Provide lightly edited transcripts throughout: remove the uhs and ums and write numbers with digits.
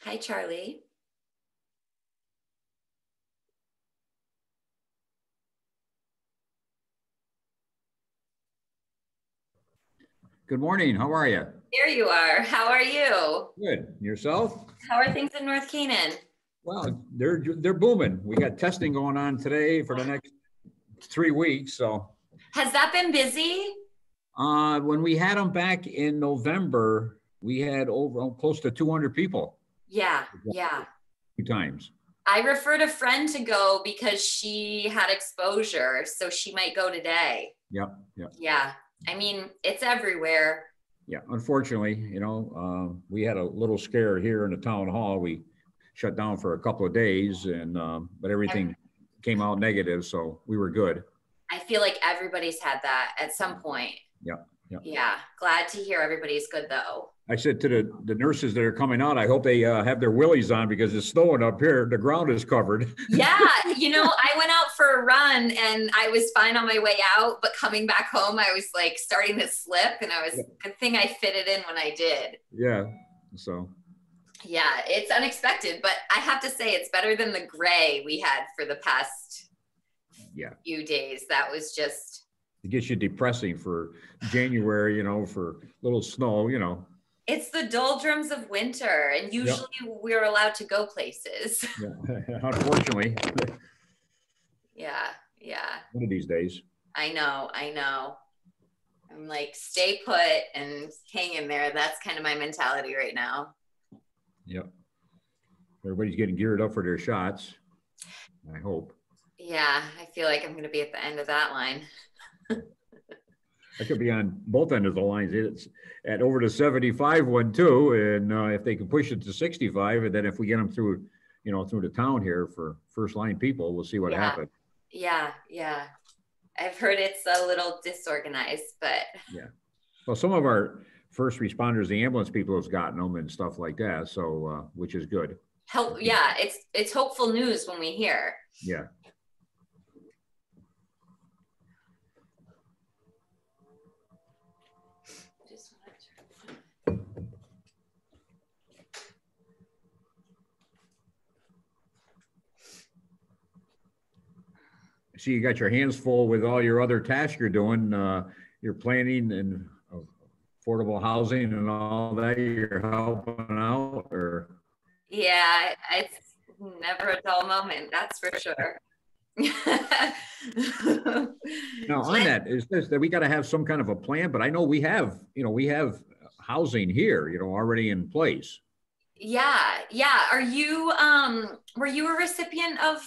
Hi, Charlie. Good morning. How are you? There you are. How are you? Good. Yourself? How are things in North Canaan? Well, they're booming. We got testing going on today for the next 3 weeks. So Has that been busy? when we had them back in November, we had over close to 200 people Yeah, yeah. 2 times. I referred a friend to go because she had exposure, so she might go today. Yep. Yep. Yeah. I mean, it's everywhere. Yeah. Unfortunately, we had a little scare here in the town hall. We shut down for a couple of days, and but everything came out negative, so we were good. I feel like everybody's had that at some point. Yeah. Yeah. Yeah. Glad to hear everybody's good though. I said to the nurses that are coming out, I hope they have their willies on because it's snowing up here. The ground is covered. Yeah. I went out for a run and I was fine on my way out, but coming back home, I was like starting to slip and good thing I fitted in when I did. Yeah. So. Yeah, it's unexpected, but I have to say it's better than the gray we had for the past few days. That was just. It gets you depressing for January, for a little snow, It's the doldrums of winter, and usually we're allowed to go places. Yeah, unfortunately. Yeah. One of these days. I know. I'm like, stay put and hang in there. That's kind of my mentality right now. Yep. Everybody's getting geared up for their shots, I hope. Yeah, I feel like I'm going to be at the end of that line. I could be on both ends of the lines. It's at over the 75 one too, and if they can push it to 65, and then if we get them through, through the town here for first line people, we'll see what happens. Yeah. I've heard it's a little disorganized, but yeah. Well, some of our first responders, the ambulance people, has gotten them and stuff like that. So, which is good. Yeah, it's hopeful news when we hear. Yeah. See, you got your hands full with all your other tasks you're doing. You're planning and affordable housing and all that. You're helping out, or? Yeah, it's never a dull moment. That's for sure. Now, on that is this that we got to have some kind of a plan. But I know we have housing here, already in place. Yeah. Are you were you a recipient of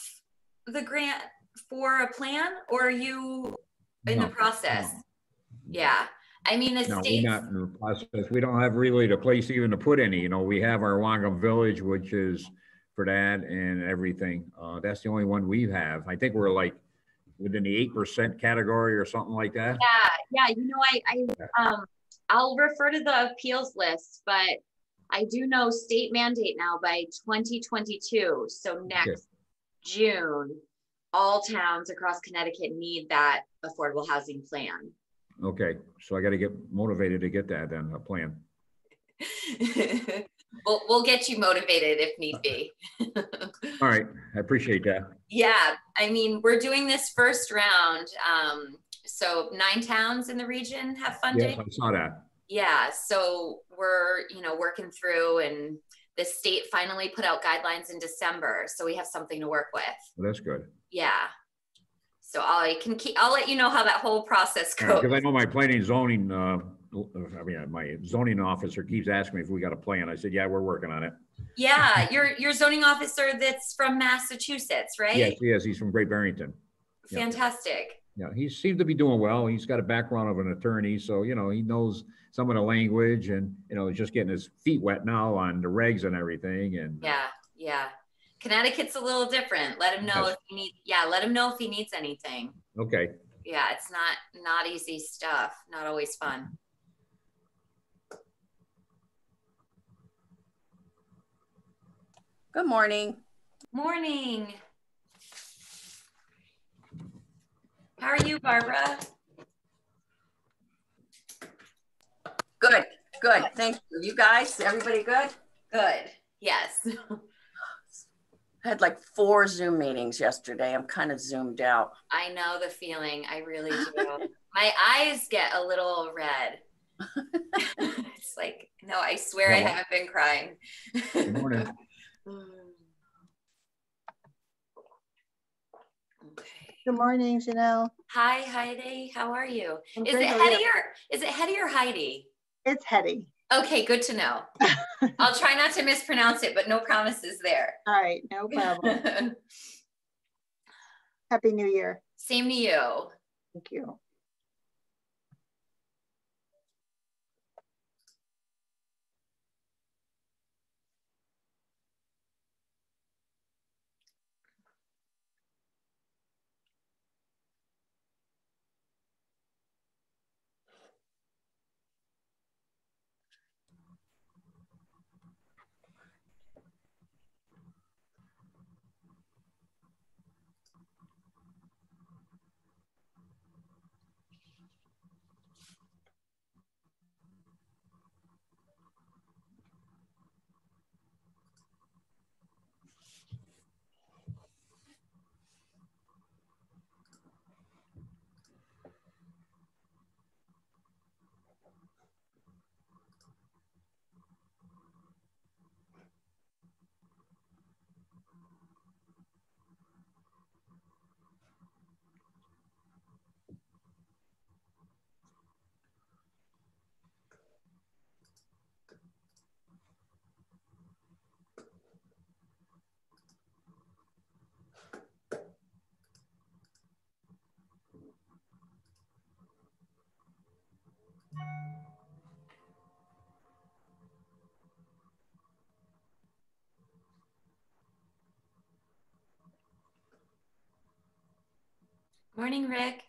the grant for a plan, or are you in the process? No. Yeah. I mean, the state. We're not in the process. We don't have really the place even to put any. We have our Wangam Village, which is for that and everything. That's the only one we have. I think we're like within the 8% category or something like that. Yeah. I'll refer to the appeals list, but I do know state mandate now by 2022. So next June, all towns across Connecticut need that affordable housing plan. Okay, so I got to get motivated to get that then, a plan. We'll get you motivated if need be. All right, I appreciate that. Yeah, I mean, we're doing this first round. So 9 towns in the region have funding. Yes, I saw that. Yeah, so we're, working through, and the state finally put out guidelines in December. So we have something to work with. Well, that's good. Yeah. So I'll let you know how that whole process goes. Because I know my planning zoning, my zoning officer keeps asking me if we got a plan. I said, yeah, we're working on it. Yeah, your zoning officer that's from Massachusetts, right? Yes, he's from Great Barrington. Fantastic. Yeah, he seems to be doing well. He's got a background of an attorney, so he knows some of the language, and just getting his feet wet now on the regs and everything. And yeah. Connecticut's a little different. Let him know if you need. Yeah, let him know if he needs anything. Okay. Yeah, it's not easy stuff. Not always fun. Good morning. Morning. How are you, Barbara? Good. Thank you. You guys, everybody good? Good. Yes. I had like 4 Zoom meetings yesterday. I'm kind of zoomed out. I know the feeling. I really do. My eyes get a little red. It's like, no, I swear I haven't been crying. Good morning. Okay. Good morning, Janelle. Hi, Heidi. How are you? I'm Is great. it How are you? Hetty is it Hetty or Heidi? It's Hetty. Okay, good to know. I'll try not to mispronounce it, but no promises there. All right, no problem. Happy New Year. Same to you. Thank you. Morning, Rick.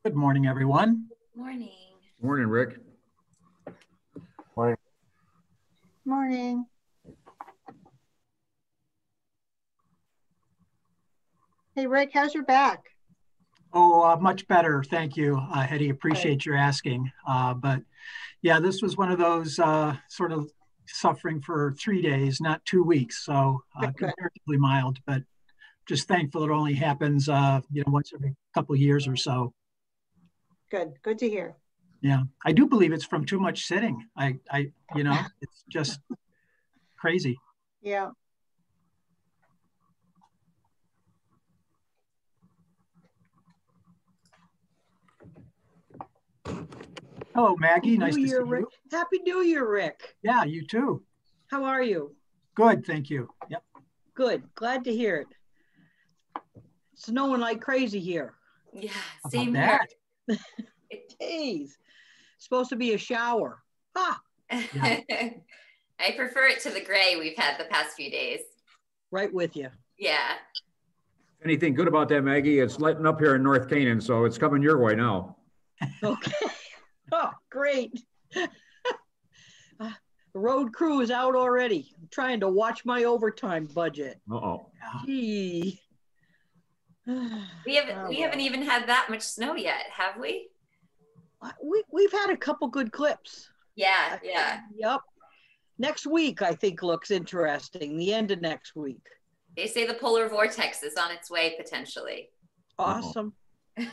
Good morning, everyone. Morning. Morning, Rick. Morning. Morning. Hey, Rick, how's your back? Oh, much better. Thank you, Hetty. Appreciate your asking. But yeah, this was one of those sort of suffering for 3 days, not 2 weeks. So comparatively mild, but just thankful it only happens, once every couple of years or so. Good to hear. Yeah, I do believe it's from too much sitting. It's just crazy. Yeah. Hello, Maggie. Nice to see Rick. you. Happy New Year, Rick. Yeah, you too. How are you? Good, thank you. Yep. Good. Glad to hear it. It's snowing like crazy here. Yeah, How same about here. Days. Supposed to be a shower. Ha! Yeah. I prefer it to the gray we've had the past few days. Right with you. Yeah. Anything good about that, Maggie? It's letting up here in North Canaan, so it's coming your way now. Okay. Oh, great. The road crew is out already. I'm trying to watch my overtime budget. Uh-oh. Gee. We haven't even had that much snow yet, have we? We've had a couple good clips. Yeah. Yep. Next week, I think, looks interesting. The end of next week. They say the polar vortex is on its way potentially. Awesome.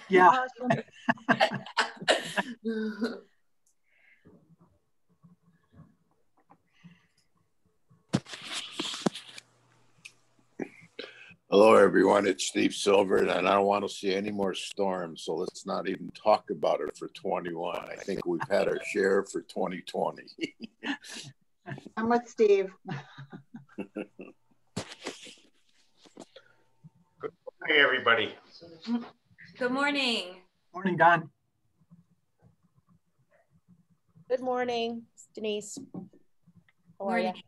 Yeah. Awesome. Hello, everyone. It's Steve Silver, and I don't want to see any more storms, so let's not even talk about it for 21. I think we've had our share for 2020. I'm with Steve. Good morning, everybody. Good morning. Morning, Don. Good morning, it's Denise. How are you? Morning.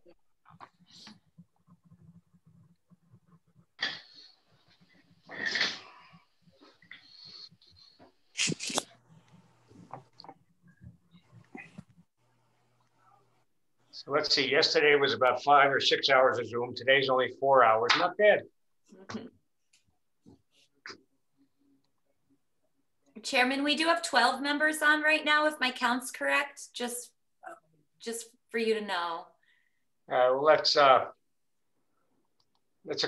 So let's let's see, yesterday was about 5 or 6 hours of Zoom. Today's only 4 hours. Not bad. Chairman, we do have 12 members on right now, if my count's correct, just for you to know. Well, that's a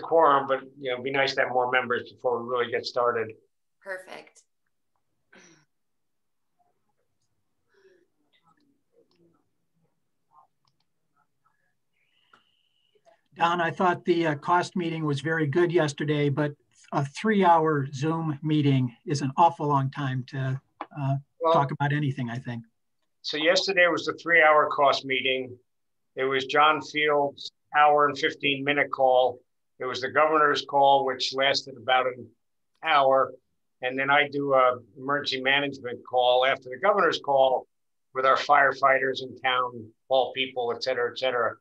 quorum, but you know, it'd be nice to have more members before we really get started. Perfect. Don, I thought the cost meeting was very good yesterday, but a 3-hour Zoom meeting is an awful long time to talk about anything, I think. So yesterday was the 3-hour cost meeting. It was John Field's hour and 15-minute call. It was the governor's call, which lasted about an hour. And then I do a emergency management call after the governor's call with our firefighters and town hall people, et cetera, et cetera.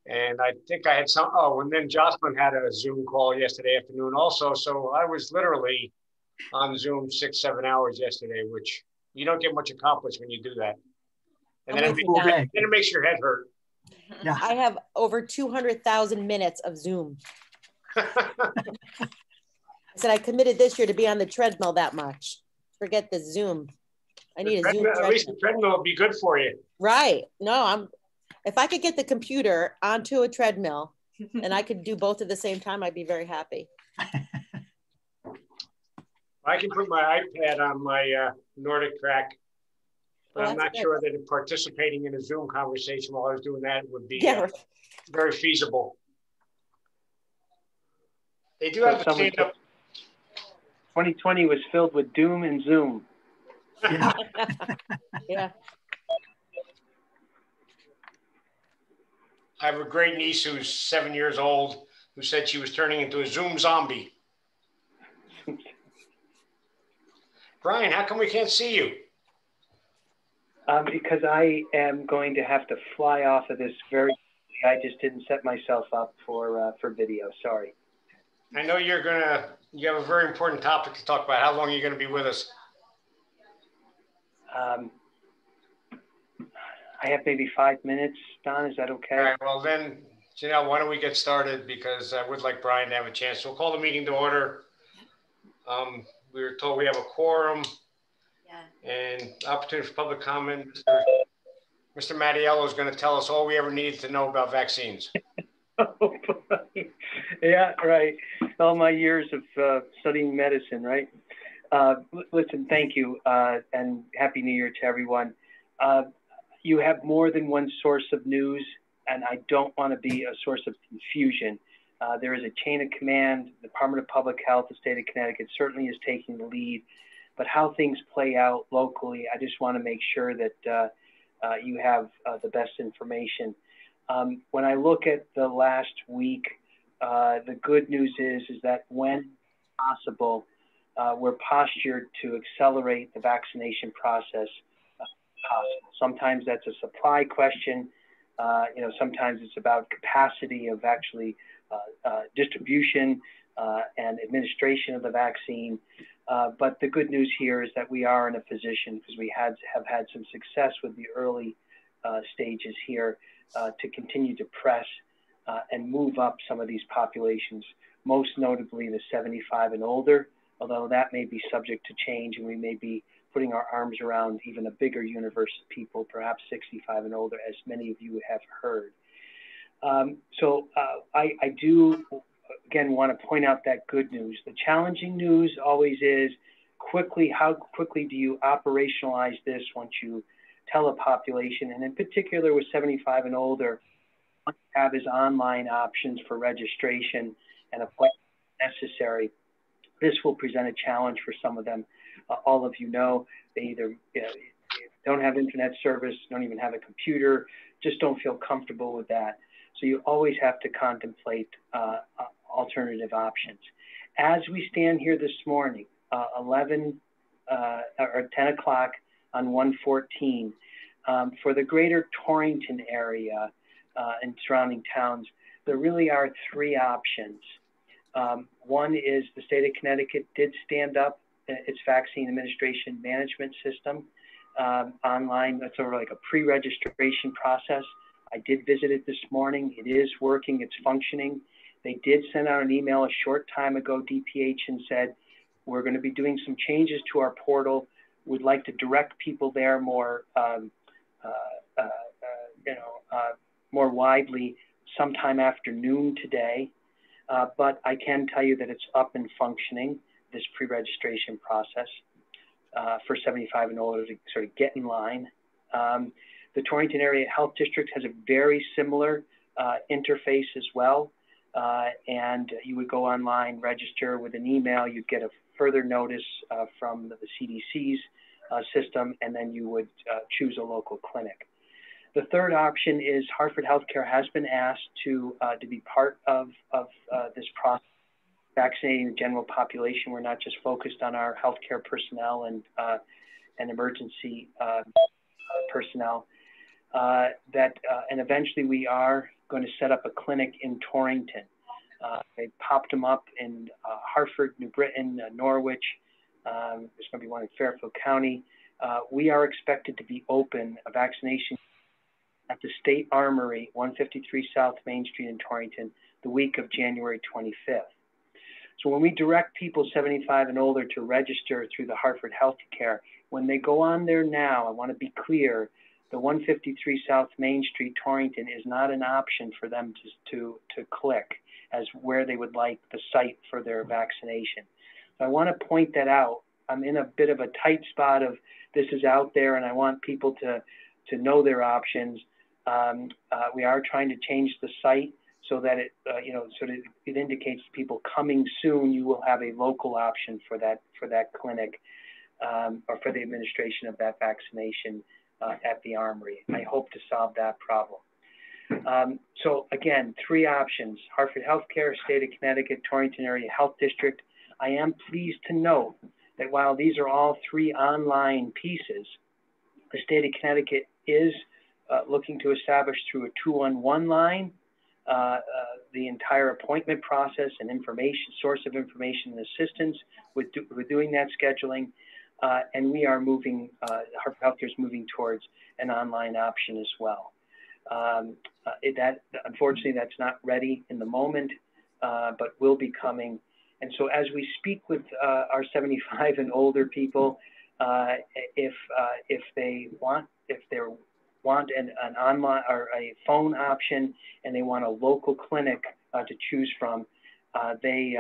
And I think I had and then Jocelyn had a Zoom call yesterday afternoon also. So I was literally on Zoom 6-7 hours yesterday, which you don't get much accomplished when you do that. And then it makes your head hurt. Yeah. I have over 200,000 minutes of Zoom. I said I committed this year to be on the treadmill that much. Forget the Zoom. I need a Zoom treadmill. At least the treadmill will be good for you. Right. No, if I could get the computer onto a treadmill and I could do both at the same time, I'd be very happy. I can put my iPad on my Nordic track, but I'm not sure that participating in a Zoom conversation while I was doing that would be very feasible. They do have to stand up. 2020 was filled with doom and Zoom. Yeah. Yeah. I have a great niece who's 7 years old who said she was turning into a Zoom zombie. Brian, how come we can't see you? Because I am going to have to fly off of this very quickly. I just didn't set myself up for video. Sorry. I know you have a very important topic to talk about. How long are you going to be with us? I have maybe 5 minutes, Don. Is that okay? All right. Well, then, Janelle, why don't we get started? Because I would like Brian to have a chance. So we'll call the meeting to order. We were told we have a quorum and opportunity for public comment. Mr. Mattiello is going to tell us all we ever needed to know about vaccines. Oh, boy. Yeah, right. All my years of studying medicine, right? Listen, thank you, and Happy New Year to everyone. You have more than one source of news, and I don't want to be a source of confusion. There is a chain of command. The Department of Public Health, the state of Connecticut certainly is taking the lead, but how things play out locally, I just want to make sure that you have the best information. When I look at the last week, the good news is that when possible, we're postured to accelerate the vaccination process possible. Sometimes that's a supply question. Sometimes it's about capacity of actually distribution and administration of the vaccine. But the good news here is that we are in a position, because we have had some success with the early stages here, to continue to press and move up some of these populations, most notably the 75 and older, although that may be subject to change and we may be putting our arms around even a bigger universe of people, perhaps 65 and older, as many of you have heard. I do, again, want to point out that good news. The challenging news always is how quickly do you operationalize this once you tell a population, and in particular with 75 and older, what you have is online options for registration and appointment necessary. This will present a challenge for some of them. All of you know, they either don't have internet service, don't even have a computer, just don't feel comfortable with that. So you always have to contemplate alternative options. As we stand here this morning, 10 o'clock on 1/14, for the greater Torrington area and surrounding towns, there really are 3 options. One is the state of Connecticut did stand up its vaccine administration management system online. That's sort of like a pre-registration process. I did visit it this morning. It is working, it's functioning. They did send out an email a short time ago, DPH, and said, we're going to be doing some changes to our portal. We'd like to direct people there more, more widely sometime after noon today. But I can tell you that it's up and functioning, this pre-registration process for 75 and older to sort of get in line. The Torrington Area Health District has a very similar interface as well. And you would go online, register with an email, you'd get a further notice from the CDC's system, and then you would choose a local clinic. The third option is Hartford Healthcare has been asked to be part of this process, vaccinating the general population. We're not just focused on our healthcare personnel and emergency personnel. And eventually we are going to set up a clinic in Torrington. They popped them up in Hartford, New Britain, Norwich. There's going to be one in Fairfield County. We are expected to be open a vaccination at the State Armory, 153 South Main Street in Torrington, the week of January 25th. So when we direct people 75 and older to register through the Hartford Healthcare, when they go on there now, I want to be clear, the 153 South Main Street, Torrington is not an option for them to click as where they would like the site for their vaccination. So I want to point that out. I'm in a bit of a tight spot of this is out there and I want people to know their options. We are trying to change the site so that it, it indicates to people coming soon, you will have a local option for that clinic or for the administration of that vaccination at the Armory. I hope to solve that problem. So again, three options: Hartford Healthcare, State of Connecticut, Torrington Area Health District. I am pleased to note that while these are all three online pieces, the State of Connecticut is looking to establish through a 2-on-1 line the entire appointment process and source of information and assistance with doing that scheduling. And we are moving, Hartford Healthcare is moving towards an online option as well. Unfortunately, that's not ready in the moment, but will be coming. And so as we speak with our 75 and older people, if they want an online or a phone option and they want a local clinic to choose from, they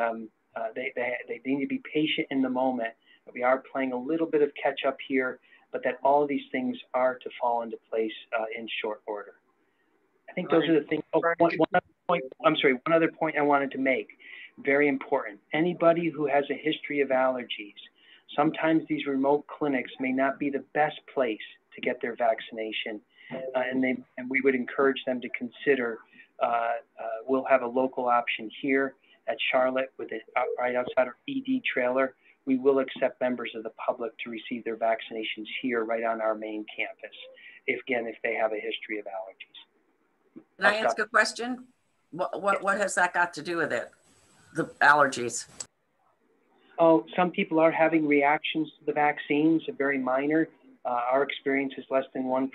need to be patient in the moment. We are playing a little bit of catch up here, but that all of these things are to fall into place in short order. I think those are the things. Oh, one other point. I'm sorry. One other point I wanted to make. Very important. Anybody who has a history of allergies, sometimes these remote clinics may not be the best place to get their vaccination, and we would encourage them to consider. We'll have a local option here at Charlotte with it right outside our ED trailer. We will accept members of the public to receive their vaccinations here right on our main campus, if they have a history of allergies. Can I ask a question? What has that got to do with it? The allergies? Oh, some people are having reactions to the vaccines, very minor. Our experience is less than 1%,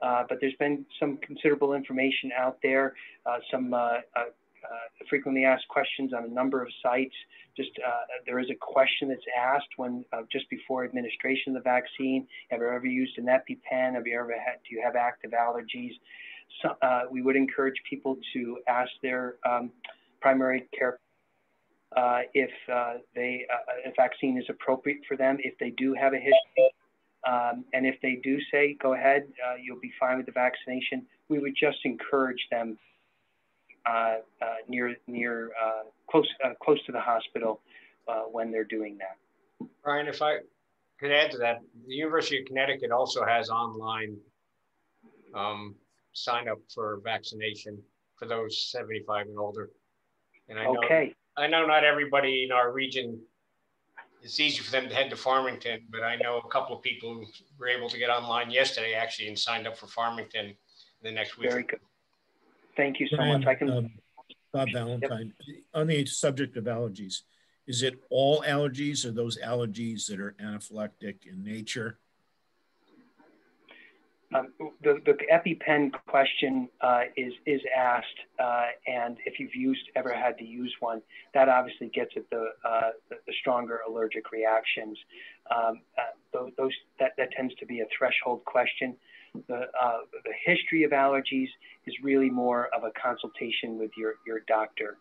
but there's been some considerable information out there, some frequently asked questions on a number of sites. There is a question that's asked when just before administration of the vaccine: have you ever used an EpiPen? Do you have active allergies? So, we would encourage people to ask their primary care if a vaccine is appropriate for them, if they do have a history. And if they do say, go ahead, you'll be fine with the vaccination, we would just encourage them close to the hospital when they're doing that. Brian, if I could add to that, the University of Connecticut also has online sign up for vaccination for those 75 and older. And I know not everybody in our region, it's easy for them to head to Farmington, but I know a couple of people who were able to get online yesterday actually and signed up for Farmington in the next week. Very good. Thank you so Brian, much. I can. Bob Valentine, on the subject of allergies, is it all allergies or those allergies that are anaphylactic in nature? The EpiPen question is asked, and if you've ever had to use one, that obviously gets at the stronger allergic reactions. That tends to be a threshold question. The history of allergies is really more of a consultation with your doctor.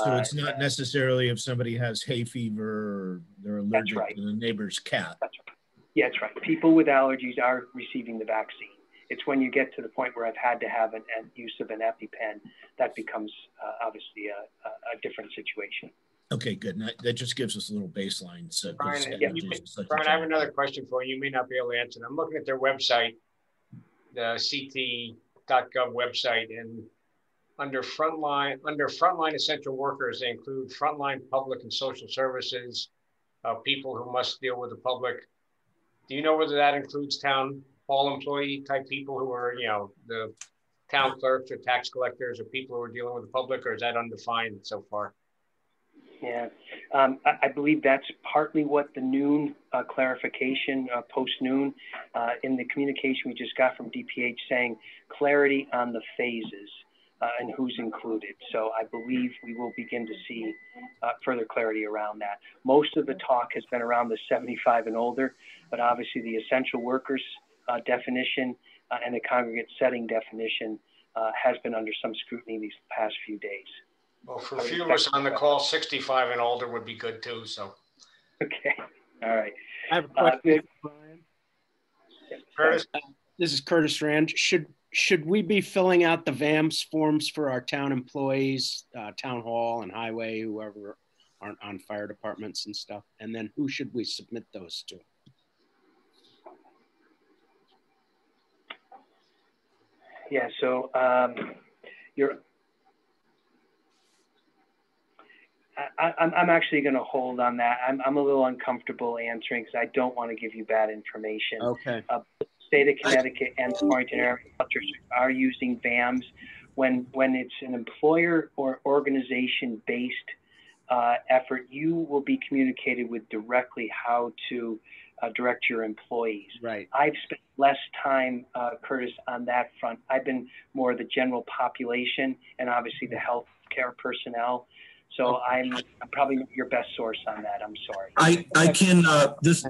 So it's not necessarily if somebody has hay fever or they're allergic to the neighbor's cat. That's right. Yeah, that's right. People with allergies are receiving the vaccine. It's when you get to the point where I've had to have an use of an EpiPen that becomes obviously a different situation. Okay, good. And that just gives us a little baseline. So Brian, Brian, I have another question for you. You may not be able to answer it. I'm looking at their website, the ct.gov website, and under frontline essential workers, they include frontline public and social services, people who must deal with the public. Do you know whether that includes town hall employee type people who are, the town clerks or tax collectors or people who are dealing with the public, or is that undefined so far? Yeah, I believe that's partly what the noon clarification, post-noon, in the communication we just got from DPH saying clarity on the phases and who's included. So I believe we will begin to see further clarity around that. Most of the talk has been around the 75 and older, but obviously the essential workers definition and the congregate setting definition has been under some scrutiny these past few days. Well, for a few of us on the call, 65 and older would be good too, so. Okay, all right. I have a question, Brian. Curtis? This is Curtis Rand. Should we be filling out the VAMS forms for our town employees, town hall and highway, whoever aren't on fire departments and stuff? And then who should we submit those to? Yeah, so I'm actually going to hold on that. I'm a little uncomfortable answering because I don't want to give you bad information. Okay. The state of Connecticut and Torrington area health districts are using VAMS when it's an employer or organization-based effort. You will be communicated with directly how to direct your employees. Right. I've spent less time, Curtis, on that front. I've been more the general population and obviously the healthcare personnel. So I'm probably your best source on that. I'm sorry. I can. This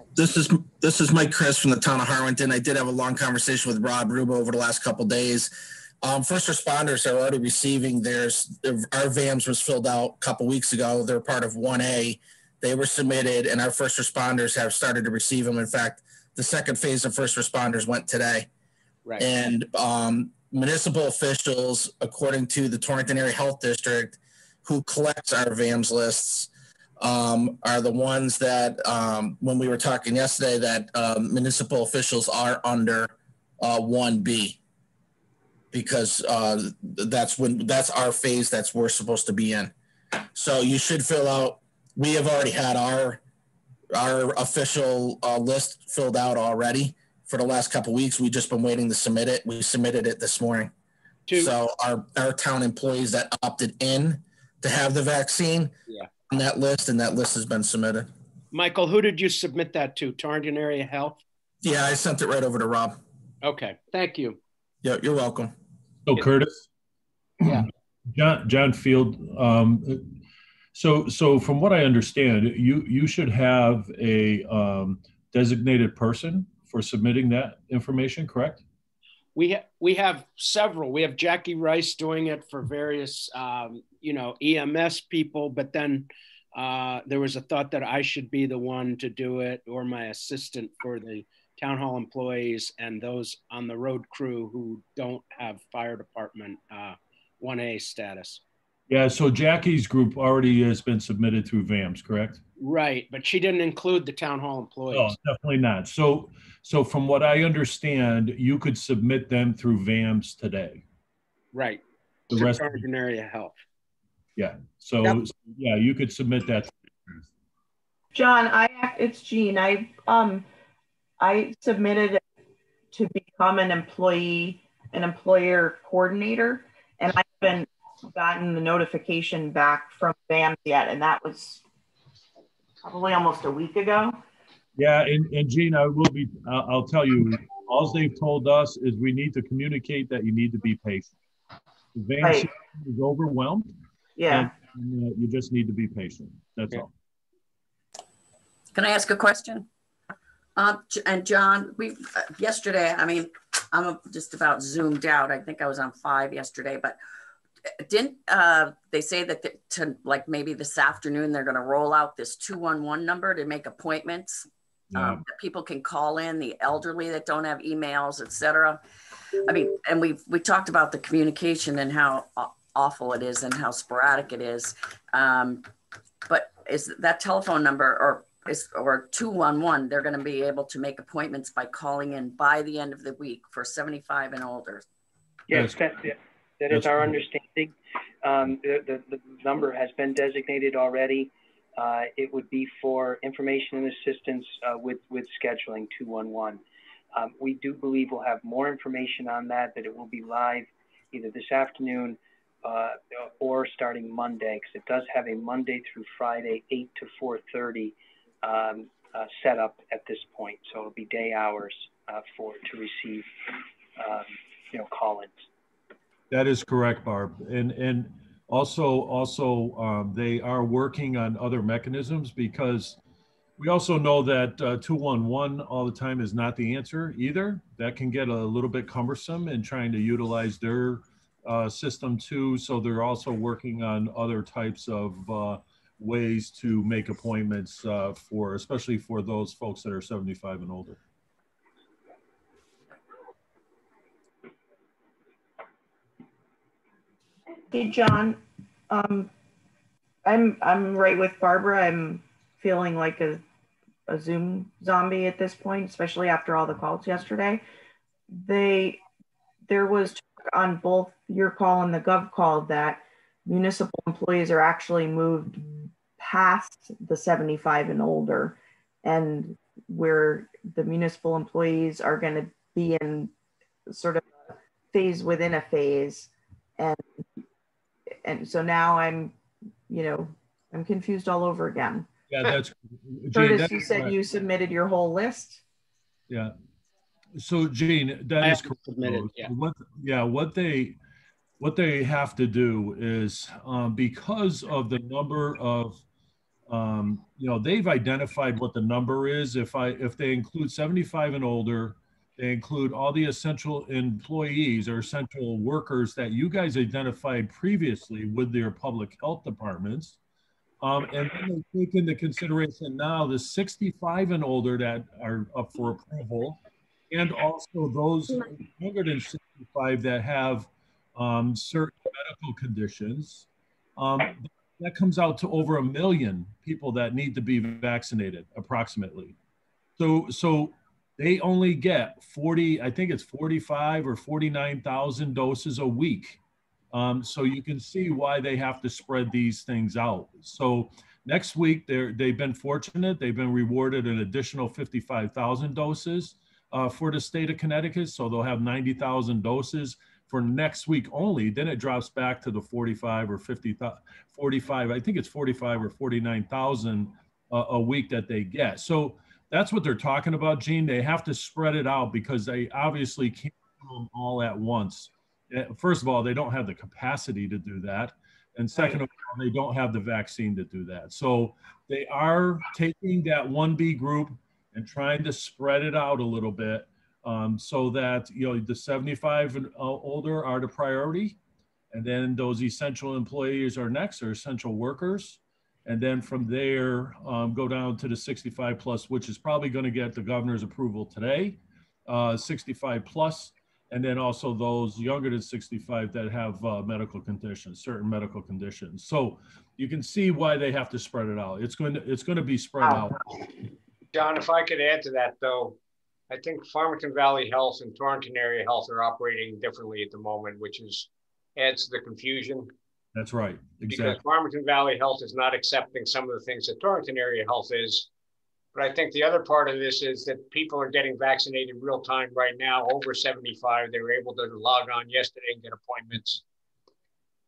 is Mike Chris from the town of Harwinton. I did have a long conversation with Rob Rubo over the last couple of days. First responders are already receiving theirs. Our VAMS was filled out a couple weeks ago. They're part of 1A. They were submitted, and our first responders have started to receive them. In fact, the second phase of first responders went today. Right. And municipal officials, according to the Torrington Area Health District, who collects our VAMS lists, are the ones that, when we were talking yesterday, that municipal officials are under 1B, because that's our phase that we're supposed to be in. So you should fill out. We have already had our official list filled out already for the last couple of weeks. We've just been waiting to submit it. We submitted it this morning. So our town employees that opted in to have the vaccine on that list, and that list has been submitted. Michael, who did you submit that to? Torrington Area Health? Yeah, I sent it right over to Rob. Okay, thank you. Yeah, you're welcome. So Curtis? Yeah. John Field. So from what I understand, you should have a designated person for submitting that information, correct? We have several. We have Jackie Rice doing it for various, EMS people, but then there was a thought that I should be the one to do it, or my assistant for the town hall employees and those on the road crew who don't have fire department 1A status. Yeah, so Jackie's group already has been submitted through VAMS, correct? Right, but she didn't include the town hall employees. No, definitely not. So from what I understand, you could submit them through VAMS today. Right. The rest of Torrington Area Health. Yeah. So yeah, you could submit that. John, it's Jean. I submitted to become an employer coordinator, and I haven't gotten the notification back from VAMS yet, and that was probably almost a week ago. Yeah, and Gene, I'll tell you, All they've told us is we need to communicate that you need to be patient. The van Right. system is overwhelmed. Yeah. And you just need to be patient. That's all. Can I ask a question? And John, we yesterday, I mean, I'm just about zoomed out. I think I was on 5 yesterday, but didn't they say that like maybe this afternoon they're going to roll out this 211 number to make appointments? Yeah. That people can call in, the elderly that don't have emails, etc. I mean, and we talked about the communication and how awful it is and how sporadic it is. But is that telephone number or 211, they're going to be able to make appointments by calling in by the end of the week for 75 and older? Yes, that is our understanding. The number has been designated already. It would be for information and assistance with scheduling 211. We do believe we'll have more information on that it will be live either this afternoon or starting Monday, because it does have a Monday through Friday 8 to 4:30 set up at this point. So it'll be day hours to receive call-ins. That is correct, Barb. And also they are working on other mechanisms, because we also know that 211 all the time is not the answer either. That can get a little bit cumbersome in trying to utilize their system too. So they're also working on other types of ways to make appointments especially for those folks that are 75 and older. Hey, John, I'm right with Barbara. I'm feeling like a Zoom zombie at this point, especially after all the calls yesterday. There was talk on both your call and the Gov call that municipal employees are actually moved past the 75 and older, and where the municipal employees are going to be in sort of a phase within a phase. And so now I'm confused all over again. Yeah, that's Curtis, you said you submitted your whole list. Yeah. So Gene, that is correct. Submitted, yeah. What they have to do is because of the number of they've identified what the number is. If they include 75 and older, they include all the essential employees or essential workers that you guys identified previously with their public health departments. And then they take into consideration now the 65 and older that are up for approval, and also those younger than 65 that have certain medical conditions. That comes out to over 1 million people that need to be vaccinated, approximately. So they only get 45 or 49,000 doses a week. So you can see why they have to spread these things out. So next week, they've been fortunate. They've been rewarded an additional 55,000 doses for the state of Connecticut. So they'll have 90,000 doses for next week only. Then it drops back to the 45 or 45, I think it's 45 or 49,000 a week that they get. So that's what they're talking about, Gene. They have to spread it out because they obviously can't do them all at once. First of all, they don't have the capacity to do that. And second of all, they don't have the vaccine to do that. So they are taking that 1B group and trying to spread it out a little bit so that, the 75 and older are the priority. And then those essential employees are next, or essential workers. And then from there, go down to the 65 plus, which is probably going to get the governor's approval today, 65 plus. And then also those younger than 65 that have medical conditions, certain medical conditions. So you can see why they have to spread it out. It's going to be spread out. John, if I could add to that, though, I think Farmington Valley Health and Torrington Area Health are operating differently at the moment, which adds to the confusion. That's right, exactly. Because Farmington Valley Health is not accepting some of the things that Torrington Area Health is. But I think the other part of this is that people are getting vaccinated real time right now, over 75. They were able to log on yesterday and get appointments.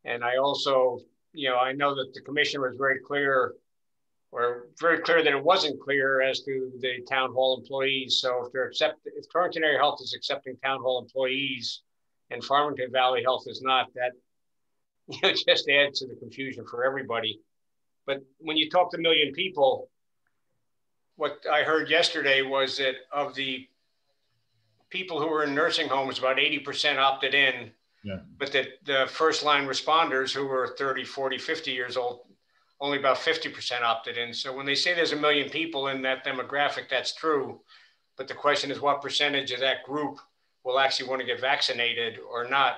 And I also, I know that the commission was very clear, or very clear that it wasn't clear as to the town hall employees. So if Torrington Area Health is accepting town hall employees and Farmington Valley Health is not, that just adds to the confusion for everybody. But when you talk to 1 million people, what I heard yesterday was that of the people who were in nursing homes, about 80% opted in, but that the first line responders who were 30, 40, 50 years old, only about 50% opted in. So when they say there's 1 million people in that demographic, that's true. But the question is what percentage of that group will actually want to get vaccinated or not?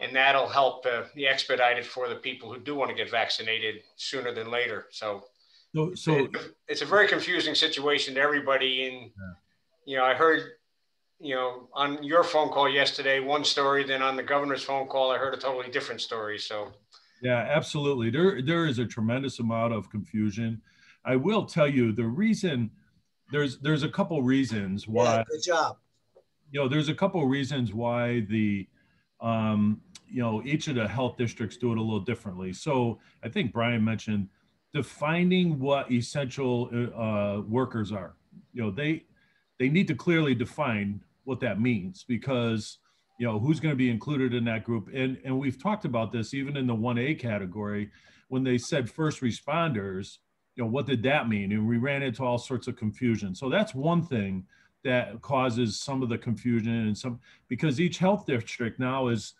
And that'll help be expedited for the people who do want to get vaccinated sooner than later. So it's a very confusing situation to everybody. And, I heard, on your phone call yesterday, one story, then on the governor's phone call, I heard a totally different story. So. Yeah, absolutely. There is a tremendous amount of confusion. I will tell you the reason. There's a couple reasons why. Yeah, good job. There's a couple reasons why the, each of the health districts do it a little differently. So I think Brian mentioned defining what essential workers are. They need to clearly define what that means, because who's going to be included in that group. And we've talked about this even in the 1A category, when they said first responders, what did that mean? And we ran into all sorts of confusion. So that's one thing that causes some of the confusion, and because each health district now is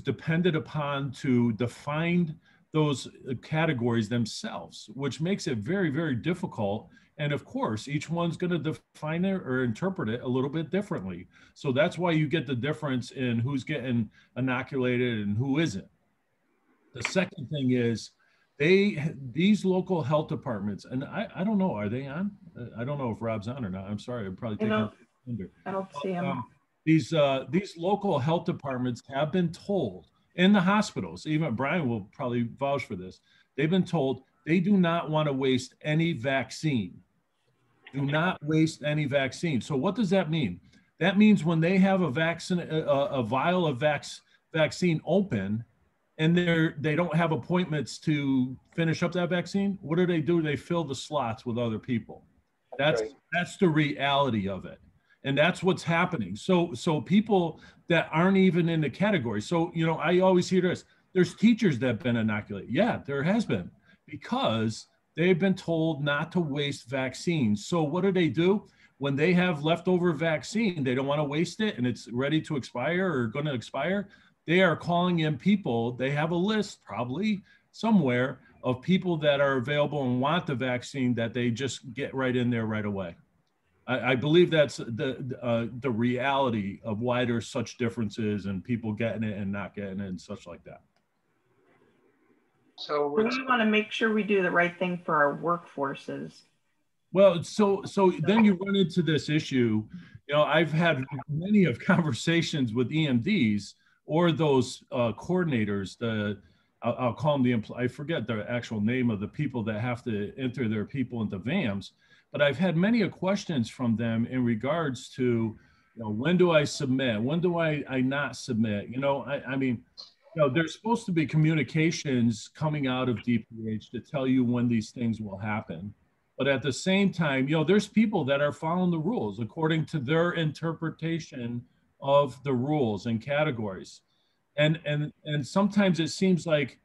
dependent upon to define those categories themselves, which makes it very, very difficult. And of course, each one's going to define it or interpret it a little bit differently. So that's why you get the difference in who's getting inoculated and who isn't. The second thing is these local health departments, and I don't know, are they on? I don't know if Rob's on or not. I'm sorry, I'm probably taking under. I don't see him. These local health departments have been told in the hospitals, even Brian will probably vouch for this, they've been told they do not want to waste any vaccine. Do not waste any vaccine. So what does that mean? That means when they have a vial of vaccine open and they don't have appointments to finish up that vaccine, what do? They fill the slots with other people. That's the reality of it. And that's what's happening. So people that aren't even in the category. So, I always hear this, there's teachers that have been inoculated. Yeah, there has been, because they've been told not to waste vaccines. So what do? When they have leftover vaccine, they don't want to waste it and it's ready to expire or going to expire, they are calling in people. They have a list probably somewhere of people that are available and want the vaccine that they just get right in there right away. I believe that's the reality of why there's such differences and people getting it and not getting it and such like that. So we want to make sure we do the right thing for our workforces. Well, so then you run into this issue. I've had many of conversations with EMDs or those coordinators. I'll call them I forget the actual name of the people that have to enter their people into VAMs. But I've had many questions from them in regards to, when do I submit? When do I not submit? I mean, there's supposed to be communications coming out of DPH to tell you when these things will happen. But at the same time, there's people that are following the rules according to their interpretation of the rules and categories. And sometimes it seems like,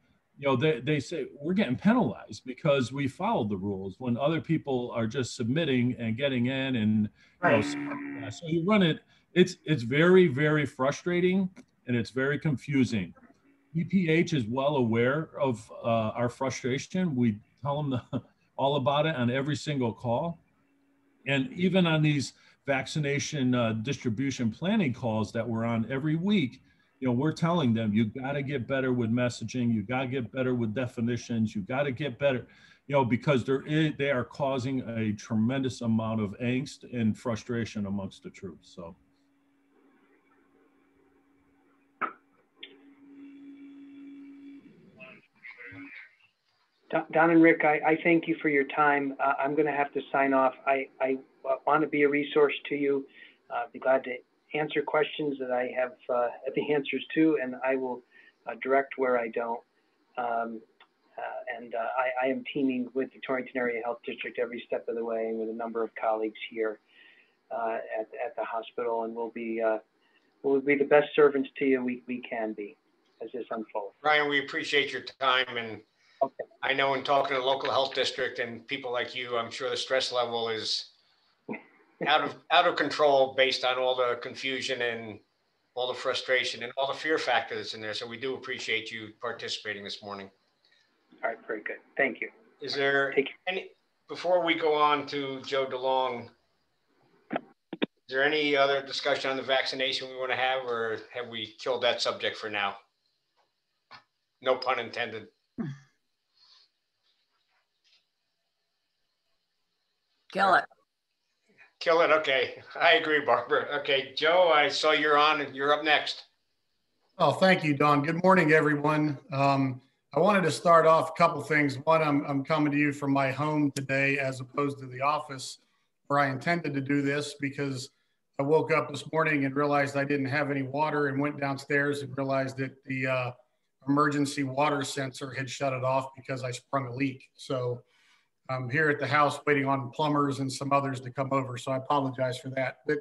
they say we're getting penalized because we followed the rules when other people are just submitting and getting in, and so you run it. It's very, very frustrating and it's very confusing. DPH is well aware of our frustration. We tell them all about it on every single call, and even on these vaccination distribution planning calls that we're on every week. We're telling them, you got to get better with messaging. You got to get better with definitions. You got to get better, because they are causing a tremendous amount of angst and frustration amongst the troops. So. Don and Rick, I thank you for your time. I'm going to have to sign off. I want to be a resource to you. Be glad to answer questions that I have the answers to, and I will direct where I don't. and I am teaming with the Torrington Area Health District every step of the way, and with a number of colleagues here at the hospital, and we'll be the best servants to you we can be as this unfolds. Ryan, we appreciate your time, and okay. I know in talking to the local health district and people like you, I'm sure the stress level is out of control based on all the confusion and all the frustration and all the fear factor that's in there. So we do appreciate you participating this morning. All right, very good. Thank you. Is there any, before we go on to Joe DeLong, is there any other discussion on the vaccination we want to have, or have we killed that subject for now? No pun intended. Kill it. Kill it. Okay. I agree, Barbara. Okay. Joe, I saw you're on and you're up next. Oh, thank you, Don. Good morning, everyone. I wanted to start off a couple things. One, I'm coming to you from my home today as opposed to the office where I intended to do this, because I woke up this morning and realized I didn't have any water, and went downstairs and realized that the emergency water sensor had shut it off because I sprung a leak. So I'm here at the house waiting on plumbers and some others to come over. So I apologize for that. But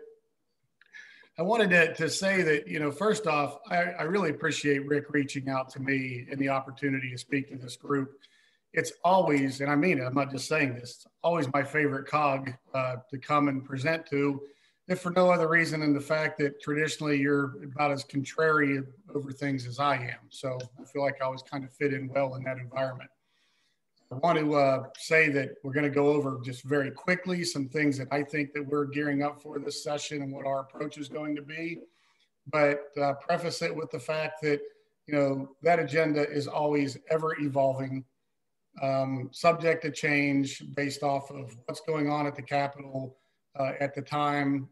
I wanted to say that, you know, first off, I really appreciate Rick reaching out to me and the opportunity to speak to this group. It's always, and I mean it, I'm not just saying this, it's always my favorite COG to come and present to, if for no other reason than the fact that traditionally you're about as contrary over things as I am. So I feel like I always kind of fit in well in that environment. I want to say that we're going to go over just very quickly some things that I think that we're gearing up for this session and what our approach is going to be, but preface it with the fact that, you know, that agenda is always ever evolving, subject to change based off of what's going on at the Capitol at the time,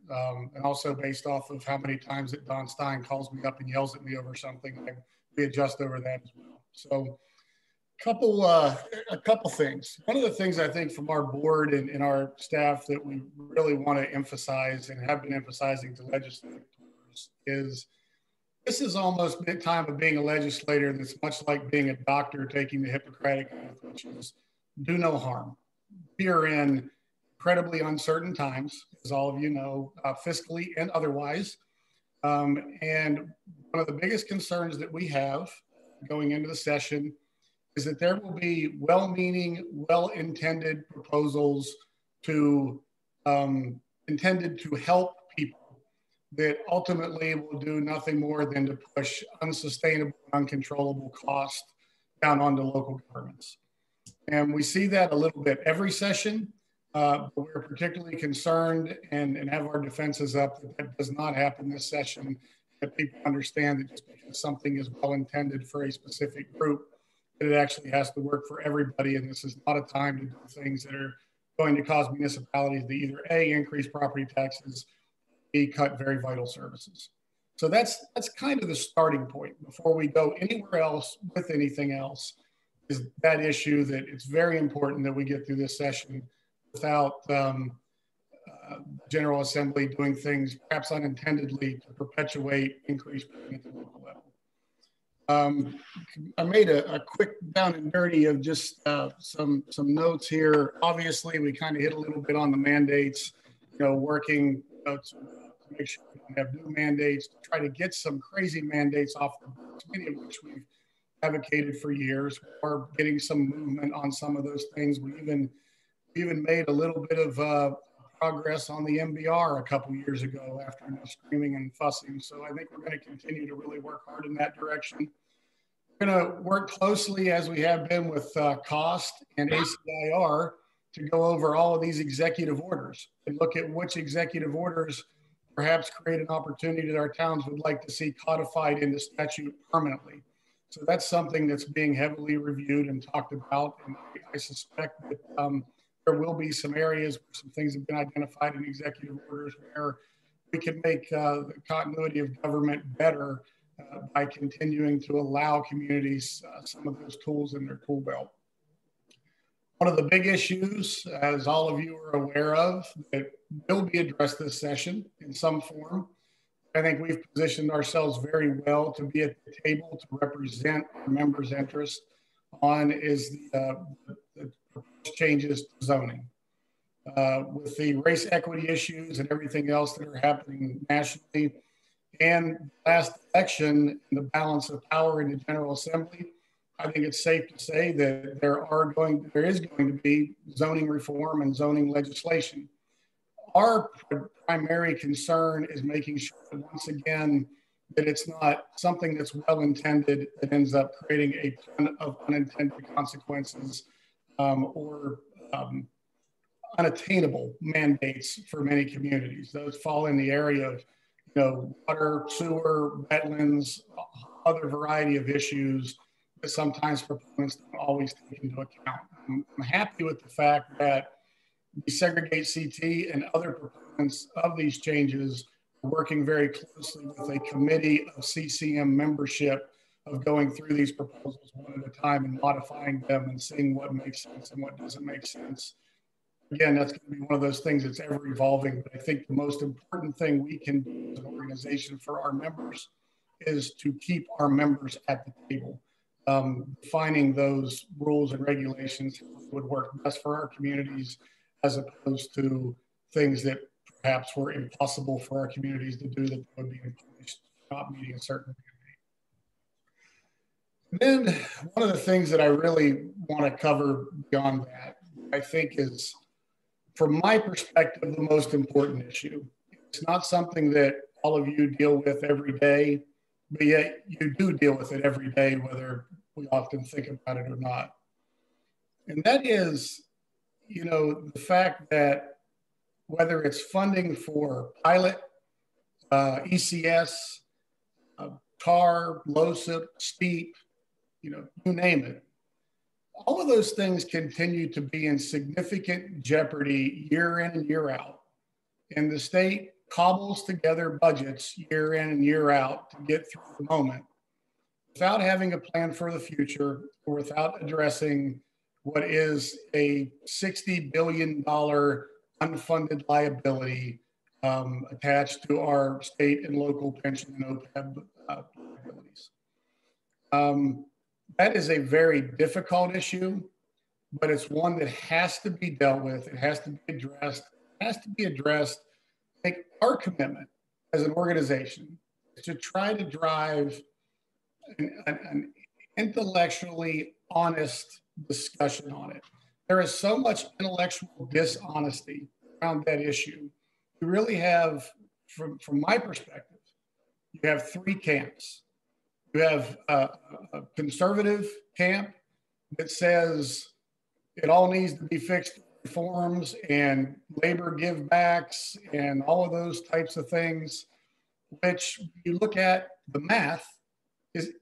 and also based off of how many times that Don Stein calls me up and yells at me over something. We adjust over that as well. So a couple things. One of the things I think from our board and our staff that we really want to emphasize and have been emphasizing to legislators is this is almost the time of being a legislator that's much like being a doctor taking the Hippocratic Oath, which is do no harm. We are in incredibly uncertain times, as all of you know, fiscally and otherwise. And one of the biggest concerns that we have going into the session is that there will be well-meaning, well-intended proposals intended to help people that ultimately will do nothing more than to push unsustainable, uncontrollable cost down onto local governments. And we see that a little bit every session, but we're particularly concerned and have our defenses up that that does not happen this session, that people understand that just because something is well-intended for a specific group, that it actually has to work for everybody. And this is not a time to do things that are going to cause municipalities to either A, increase property taxes, B, cut very vital services. So that's kind of the starting point before we go anywhere else with anything else, is that issue that it's very important that we get through this session without General Assembly doing things perhaps unintendedly to perpetuate increased pain at the local level. I made a quick down and dirty of just some notes here. Obviously, we kind of hit a little bit on the mandates, you know, working to make sure we don't have new mandates, to try to get some crazy mandates off the books, many of which we've advocated for years, or getting some movement on some of those things. We even made a little bit of progress on the MBR a couple years ago after enough screaming and fussing. So I think we're going to continue to really work hard in that direction. We're going to work closely, as we have been with COST and ACIR, to go over all of these executive orders and look at which executive orders perhaps create an opportunity that our towns would like to see codified into statute permanently. So that's something that's being heavily reviewed and talked about. And I suspect that there will be some areas where some things have been identified in executive orders where we can make the continuity of government better by continuing to allow communities some of those tools in their tool belt. One of the big issues, as all of you are aware of, that will be addressed this session in some form. I think we've positioned ourselves very well to be at the table to represent our members' interests on is the changes to zoning. With the race equity issues and everything else that are happening nationally, and last election, the balance of power in the General Assembly, I think it's safe to say that there is going to be zoning reform and zoning legislation. Our primary concern is making sure that, once again, that it's not something that's well-intended that ends up creating a ton of unintended consequences or unattainable mandates for many communities. Those fall in the area of, water, sewer, wetlands, other variety of issues that sometimes proponents don't always take into account. I'm happy with the fact that Desegregate CT and other proponents of these changes are working very closely with a committee of CCM membership of going through these proposals one at a time and modifying them and seeing what makes sense and what doesn't make sense. Again, that's going to be one of those things that's ever evolving, but I think the most important thing we can do as an organization for our members is to keep our members at the table. Defining those rules and regulations would work best for our communities, as opposed to things that perhaps were impossible for our communities to do that would be not meeting a certain mandate. Then one of the things that I really want to cover beyond that, I think is, from my perspective, the most important issue. It's not something that all of you deal with every day, but yet you do deal with it every day, whether we often think about it or not. And that is, the fact that whether it's funding for pilot, ECS, TAR, LOSIP, STEEP, you name it, all of those things continue to be in significant jeopardy year in and year out. And the state cobbles together budgets year in and year out to get through the moment without having a plan for the future or without addressing what is a $60 billion unfunded liability attached to our state and local pension and OPEB liabilities. That is a very difficult issue, but it's one that has to be dealt with. It has to be addressed. It has to be addressed. Like, our commitment as an organization is to try to drive an intellectually honest discussion on it. There is so much intellectual dishonesty around that issue. You really have, from my perspective, you have three camps. You have a conservative camp that says it all needs to be fixed reforms and labor givebacks and all of those types of things, which you look at the math is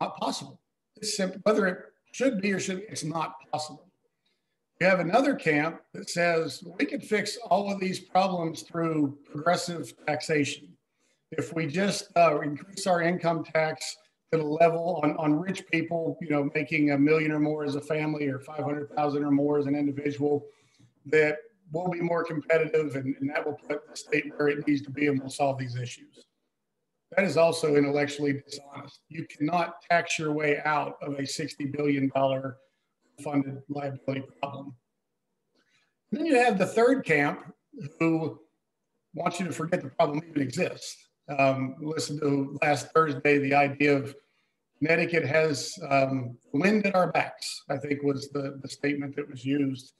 not possible. It's simple, whether it should be or shouldn't, it's not possible. You have another camp that says we can fix all of these problems through progressive taxation. If we just increase our income tax to the level on rich people, making $1 million or more as a family or 500,000 or more as an individual, that we'll be more competitive and that will put the state where it needs to be and we'll solve these issues. That is also intellectually dishonest. You cannot tax your way out of a $60 billion funded liability problem. And then you have the third camp who wants you to forget the problem even exists. Listen to last Thursday, the idea of Connecticut has wind at our backs, I think was the statement that was used.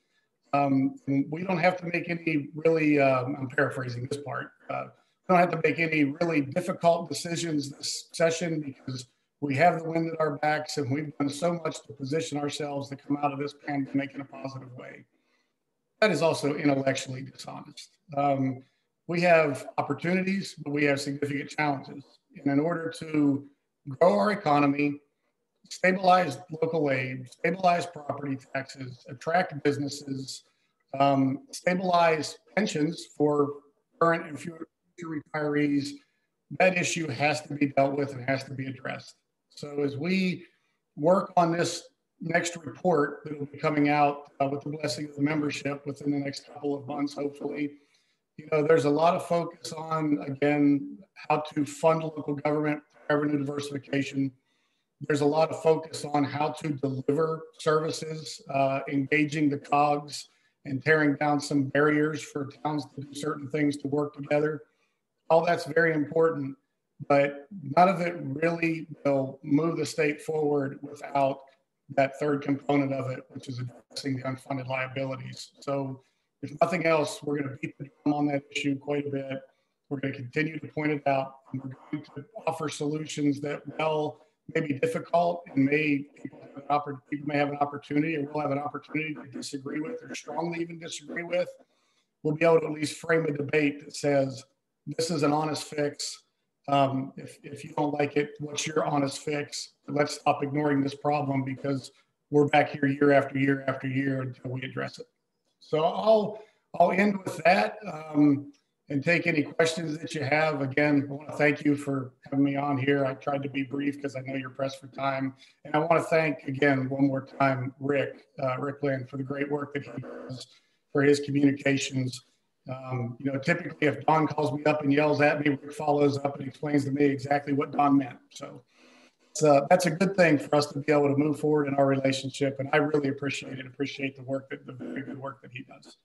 We don't have to make any really, I'm paraphrasing this part, we don't have to make any really difficult decisions this session because we have the wind at our backs and we've done so much to position ourselves to come out of this pandemic in a positive way. That is also intellectually dishonest. We have opportunities, but we have significant challenges. And in order to grow our economy, stabilize local aid, stabilize property taxes, attract businesses, stabilize pensions for current and future retirees, that issue has to be dealt with and has to be addressed. So as we work on this next report that will be coming out with the blessing of the membership within the next couple of months, hopefully, there's a lot of focus on, again, how to fund local government, revenue diversification. There's a lot of focus on how to deliver services, engaging the COGs and tearing down some barriers for towns to do certain things to work together. All that's very important, but none of it really will move the state forward without that third component of it, which is addressing the unfunded liabilities. So if nothing else, we're going to beat the drum on that issue quite a bit. We're going to continue to point it out, and we're going to offer solutions that, well, may be difficult and people may have an opportunity, or will have an opportunity to disagree with, or strongly even disagree with. We'll be able to at least frame a debate that says, this is an honest fix. If you don't like it, what's your honest fix? Let's stop ignoring this problem, because we're back here year after year after year until we address it. So I'll end with that and take any questions that you have. Again, I want to thank you for having me on here. I tried to be brief because I know you're pressed for time. And I want to thank, again, one more time, Rick Lynn, for the great work that he does for his communications. Typically if Don calls me up and yells at me, Rick follows up and explains to me exactly what Don meant. So that's a good thing for us to be able to move forward in our relationship. And I really appreciate the very good work that he does.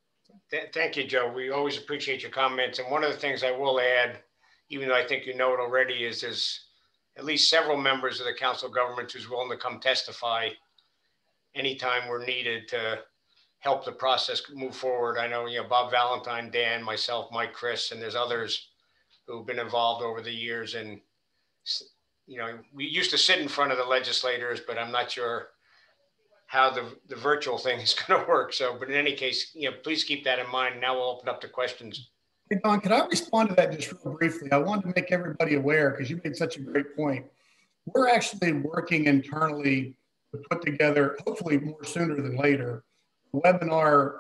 Thank you, Joe. We always appreciate your comments. And one of the things I will add, even though I think you know it already, is there's at least several members of the Council of Governments who's willing to come testify anytime we're needed to help the process move forward. I know, Bob Valentine, Dan, myself, Mike, Chris, and there's others who've been involved over the years. And, we used to sit in front of the legislators, but I'm not sure how the virtual thing is going to work. So, but in any case, please keep that in mind. Now we'll open up to questions. Hey, Don, can I respond to that just real briefly? I wanted to make everybody aware, because you made such a great point. We're actually working internally to put together, hopefully more sooner than later, a webinar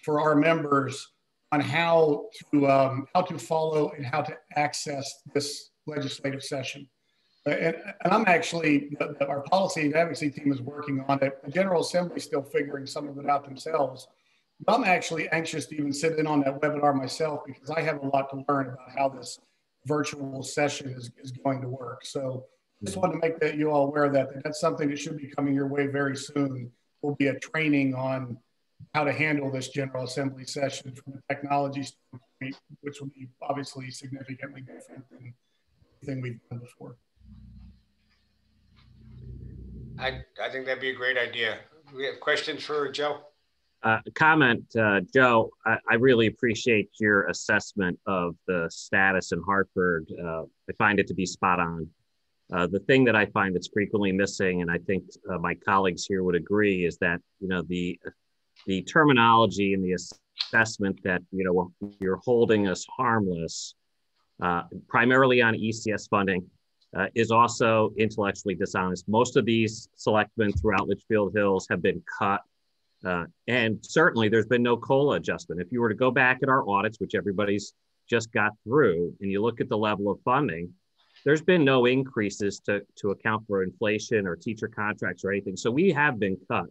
for our members on how to follow and how to access this legislative session. And I'm actually, our policy and advocacy team is working on it. The General Assembly is still figuring some of it out themselves. But I'm actually anxious to even sit in on that webinar myself, because I have a lot to learn about how this virtual session is going to work. So just wanted to make you all aware of that. That's something that should be coming your way very soon. Will be a training on how to handle this General Assembly session from a technology standpoint, which will be obviously significantly different than anything we've done before. I think that'd be a great idea. We have questions for Joe? Joe, I really appreciate your assessment of the status in Hartford. I find it to be spot on. The thing that I find that's frequently missing, and I think my colleagues here would agree, is that the terminology and the assessment that you're holding us harmless, primarily on ECS funding, is also intellectually dishonest. Most of these selectmen throughout Litchfield Hills have been cut. And certainly there's been no COLA adjustment. If you were to go back at our audits, which everybody's just got through, and you look at the level of funding, there's been no increases to account for inflation or teacher contracts or anything. So we have been cut.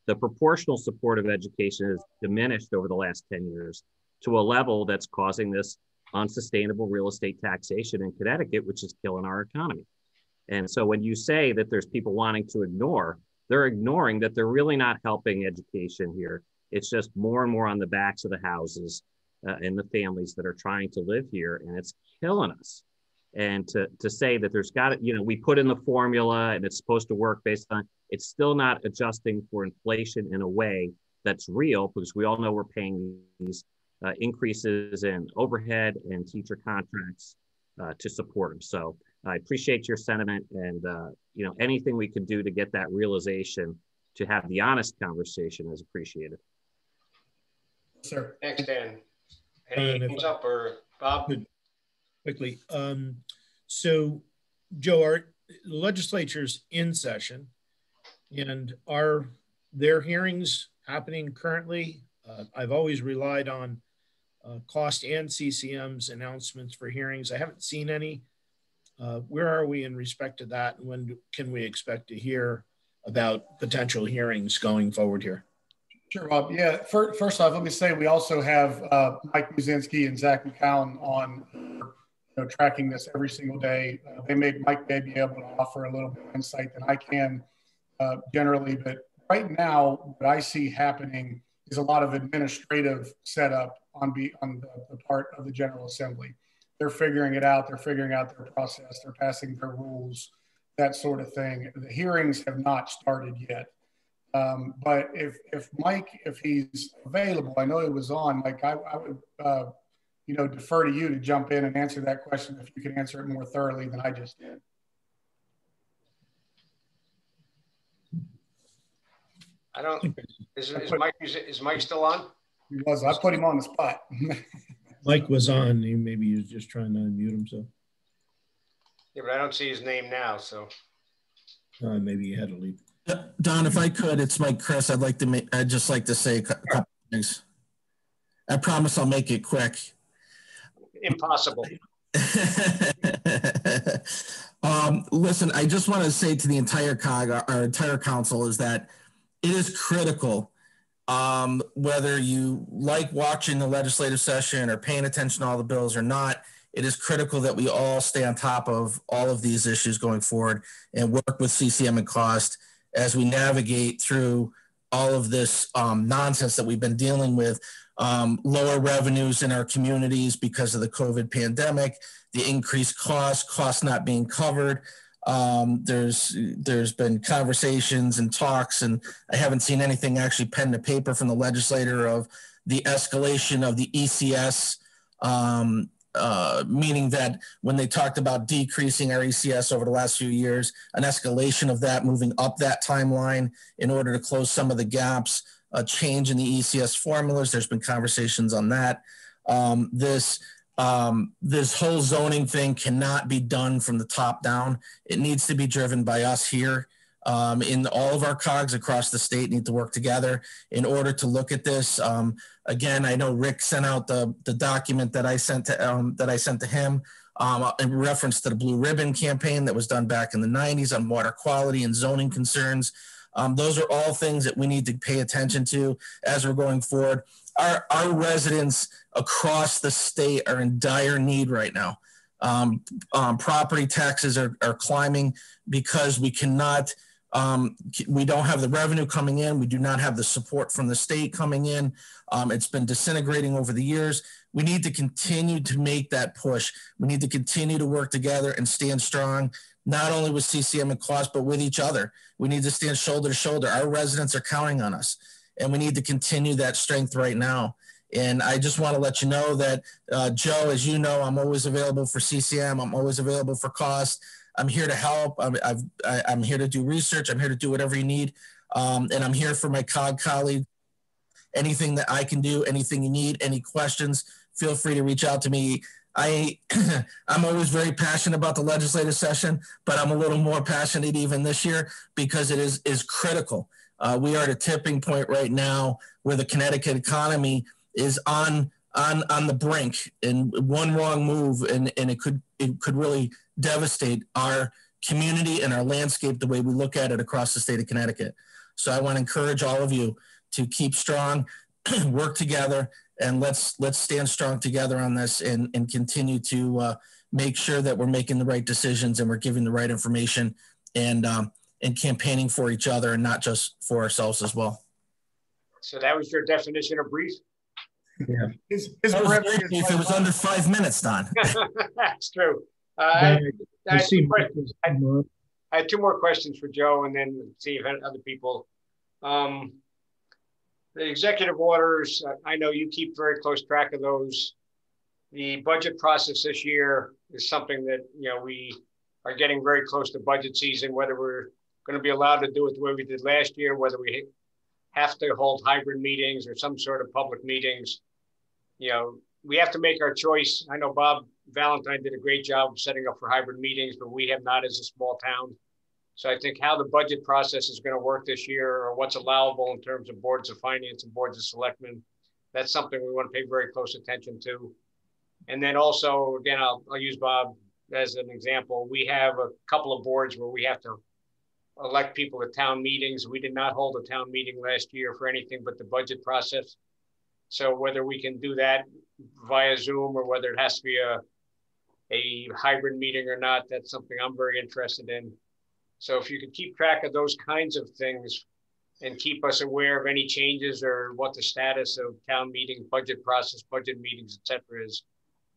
The proportional support of education has diminished over the last 10 years to a level that's causing this unsustainable real estate taxation in Connecticut, which is killing our economy. And so when you say that there's people wanting to ignore, they're ignoring that they're really not helping education here. It's just more and more on the backs of the houses and the families that are trying to live here, and it's killing us. And to say that there's got to, we put in the formula and it's supposed to work based on, it's still not adjusting for inflation in a way that's real, because we all know we're paying these increases in overhead and teacher contracts to support them. So I appreciate your sentiment, and anything we could do to get that realization, to have the honest conversation, is appreciated. Sir. Thanks, Dan. Any thumbs up, or Bob? Quickly. So, Joe, our legislature's in session, and are there hearings happening currently? I've always relied on cost and CCM's announcements for hearings. I haven't seen any. Where are we in respect to that? And when can we expect to hear about potential hearings going forward here? Sure, Bob. Yeah, first off, let me say we also have Mike Muzinski and Zach McCown on tracking this every single day. Mike may be able to offer a little bit of insight than I can generally, but right now, what I see happening is a lot of administrative setup on the part of the General Assembly. They're figuring it out. They're figuring out their process. They're passing their rules, that sort of thing. The hearings have not started yet. But if Mike, if he's available, I know he was on, Mike, I would, defer to you to jump in and answer that question if you can answer it more thoroughly than I just did. I don't, is Mike still on? He was, I put him on the spot. Mike was on, maybe he was just trying to unmute himself. Yeah, but I don't see his name now, so. Maybe he had to leave. Don, if I could, it's Mike Chris. I'd just like to say a couple things. I promise I'll make it quick. Impossible. Listen, I just want to say to the entire COG, our entire council, is that it is critical, whether you like watching the legislative session or paying attention to all the bills or not, it is critical that we all stay on top of all of these issues going forward and work with CCM and cost as we navigate through all of this nonsense that we've been dealing with. Lower revenues in our communities because of the COVID pandemic, the increased costs not being covered. There's been conversations and talks, and I haven't seen anything actually pen to paper from the legislator of the escalation of the ECS, meaning that when they talked about decreasing our ECS over the last few years, an escalation of that, moving up that timeline in order to close some of the gaps, a change in the ECS formulas. There's been conversations on that. This whole zoning thing cannot be done from the top down. It needs to be driven by us here. In all of our COGs across the state need to work together in order to look at this. Again, I know Rick sent out the document that I sent to him in reference to the Blue Ribbon campaign that was done back in the 90s on water quality and zoning concerns. Those are all things that we need to pay attention to as we're going forward. Our residents across the state are in dire need right now. Property taxes are climbing because we cannot, we don't have the revenue coming in. We do not have the support from the state coming in. It's been disintegrating over the years. We need to continue to make that push. We need to continue to work together and stand strong, not only with CCM and cost, but with each other. We need to stand shoulder to shoulder. Our residents are counting on us, and we need to continue that strength right now. And I just want to let you know that, Joe, as you know, I'm always available for CCM. I'm always available for cost. I'm here to help. I'm here to do research. I'm here to do whatever you need. And I'm here for my COG colleague. Anything that I can do, anything you need, any questions, feel free to reach out to me. I'm always very passionate about the legislative session, but I'm a little more passionate even this year because it is critical. We are at a tipping point right now where the Connecticut economy is on the brink, and one wrong move and it could really devastate our community and our landscape the way we look at it across the state of Connecticut. So I want to encourage all of you to keep strong, work together, and let's stand strong together on this and continue to make sure that we're making the right decisions and we're giving the right information and campaigning for each other and not just for ourselves as well. So that was your definition of brief? Yeah. If it was under 5 minutes, Don. That's true. I had two more questions for Joe, and then see if other people. The executive orders, I know you keep very close track of those. The budget process this year is something that, we are getting very close to budget season, whether we're going to be allowed to do it the way we did last year, whether we have to hold hybrid meetings or some sort of public meetings. We have to make our choice. I know Bob Valentine did a great job of setting up for hybrid meetings, but we have not as a small town. So I think how the budget process is going to work this year, or what's allowable in terms of boards of finance and boards of selectmen, that's something we want to pay very close attention to. And then also, again, I'll use Bob as an example. We have a couple of boards where we have to elect people at town meetings. We did not hold a town meeting last year for anything but the budget process. So whether we can do that via Zoom or whether it has to be a hybrid meeting or not, that's something I'm very interested in. So if you could keep track of those kinds of things and keep us aware of any changes or what the status of town meeting, budget process, budget meetings, et cetera is,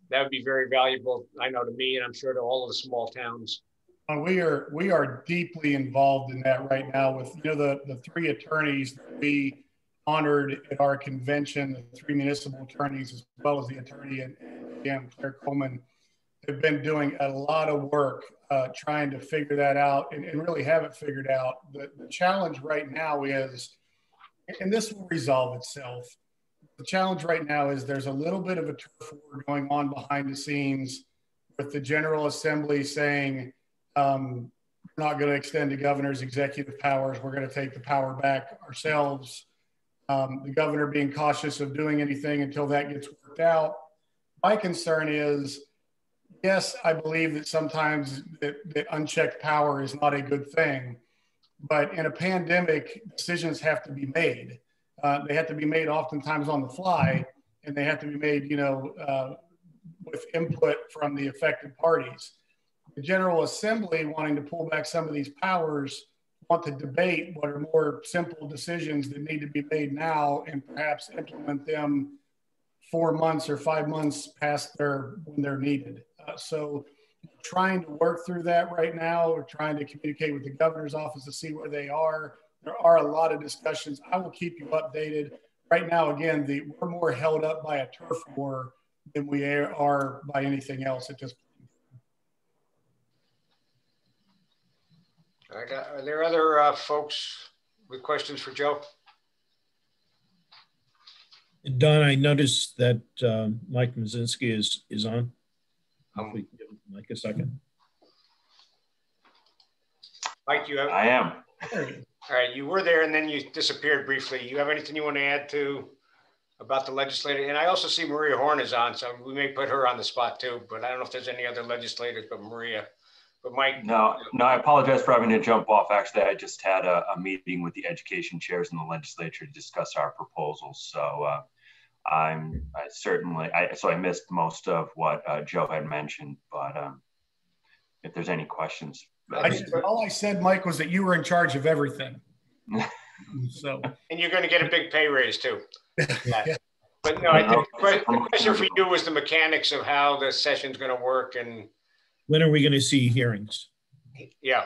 that would be very valuable, I know, to me, and I'm sure to all of the small towns. We are deeply involved in that right now with, you know, the three attorneys that we honored at our convention, the three municipal attorneys, as well as the attorney and Claire Coleman, have been doing a lot of work trying to figure that out and really have it figured out. The challenge right now is, and this will resolve itself, the challenge right now is there's a little bit of a turf war going on behind the scenes with the General Assembly saying, we're not going to extend the governor's executive powers. We're going to take the power back ourselves. The governor being cautious of doing anything until that gets worked out. My concern is, yes, I believe that sometimes that unchecked power is not a good thing, but in a pandemic, decisions have to be made. They have to be made oftentimes on the fly, and they have to be made, you know, with input from the affected parties. The General Assembly, wanting to pull back some of these powers, want to debate what are more simple decisions that need to be made now and perhaps implement them 4 months or 5 months past when they're needed. So trying to work through that right now. We're trying to communicate with the governor's office to see where they are. There are a lot of discussions. I will keep you updated. Right now, again, we're more held up by a turf war than we are by anything else at this point. Are there other folks with questions for Joe? Don, I noticed that Mike Mazinski is on. If we give Mike a second. Mike, you have? I am. All right, you were there and then you disappeared briefly. You have anything you want to add about the legislator? And I also see Maria Horn is on, so we may put her on the spot too, but I don't know if there's any other legislators but Maria. But Mike. No, I apologize for having to jump off. Actually, I just had a meeting with the education chairs in the legislature to discuss our proposals. So I missed most of what Joe had mentioned, but if there's any questions. All I said, Mike, was that you were in charge of everything. So. And you're going to get a big pay raise too. Yeah. But no, I think the question for you was the mechanics of how the session's going to work and. When are we going to see hearings? Yeah,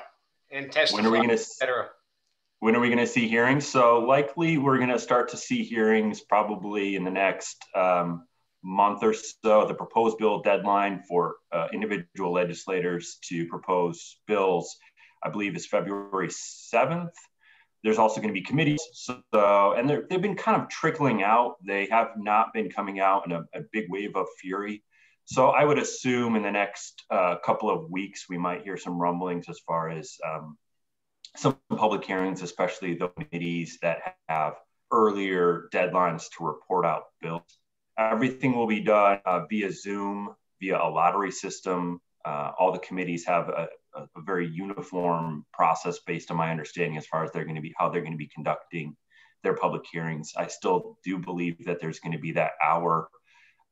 and testify, when are we going to see hearings? So likely we're going to start to see hearings probably in the next month or so. The proposed bill deadline for individual legislators to propose bills, I believe, is February 7th. There's also going to be committees. And they've been kind of trickling out. They have not been coming out in a big wave of fury. So I would assume in the next couple of weeks, we might hear some rumblings as far as some public hearings, especially the committees that have earlier deadlines to report out bills. Everything will be done via Zoom, via a lottery system. All the committees have a very uniform process based on my understanding as far as how they're going to be conducting their public hearings. I still do believe that there's going to be that hour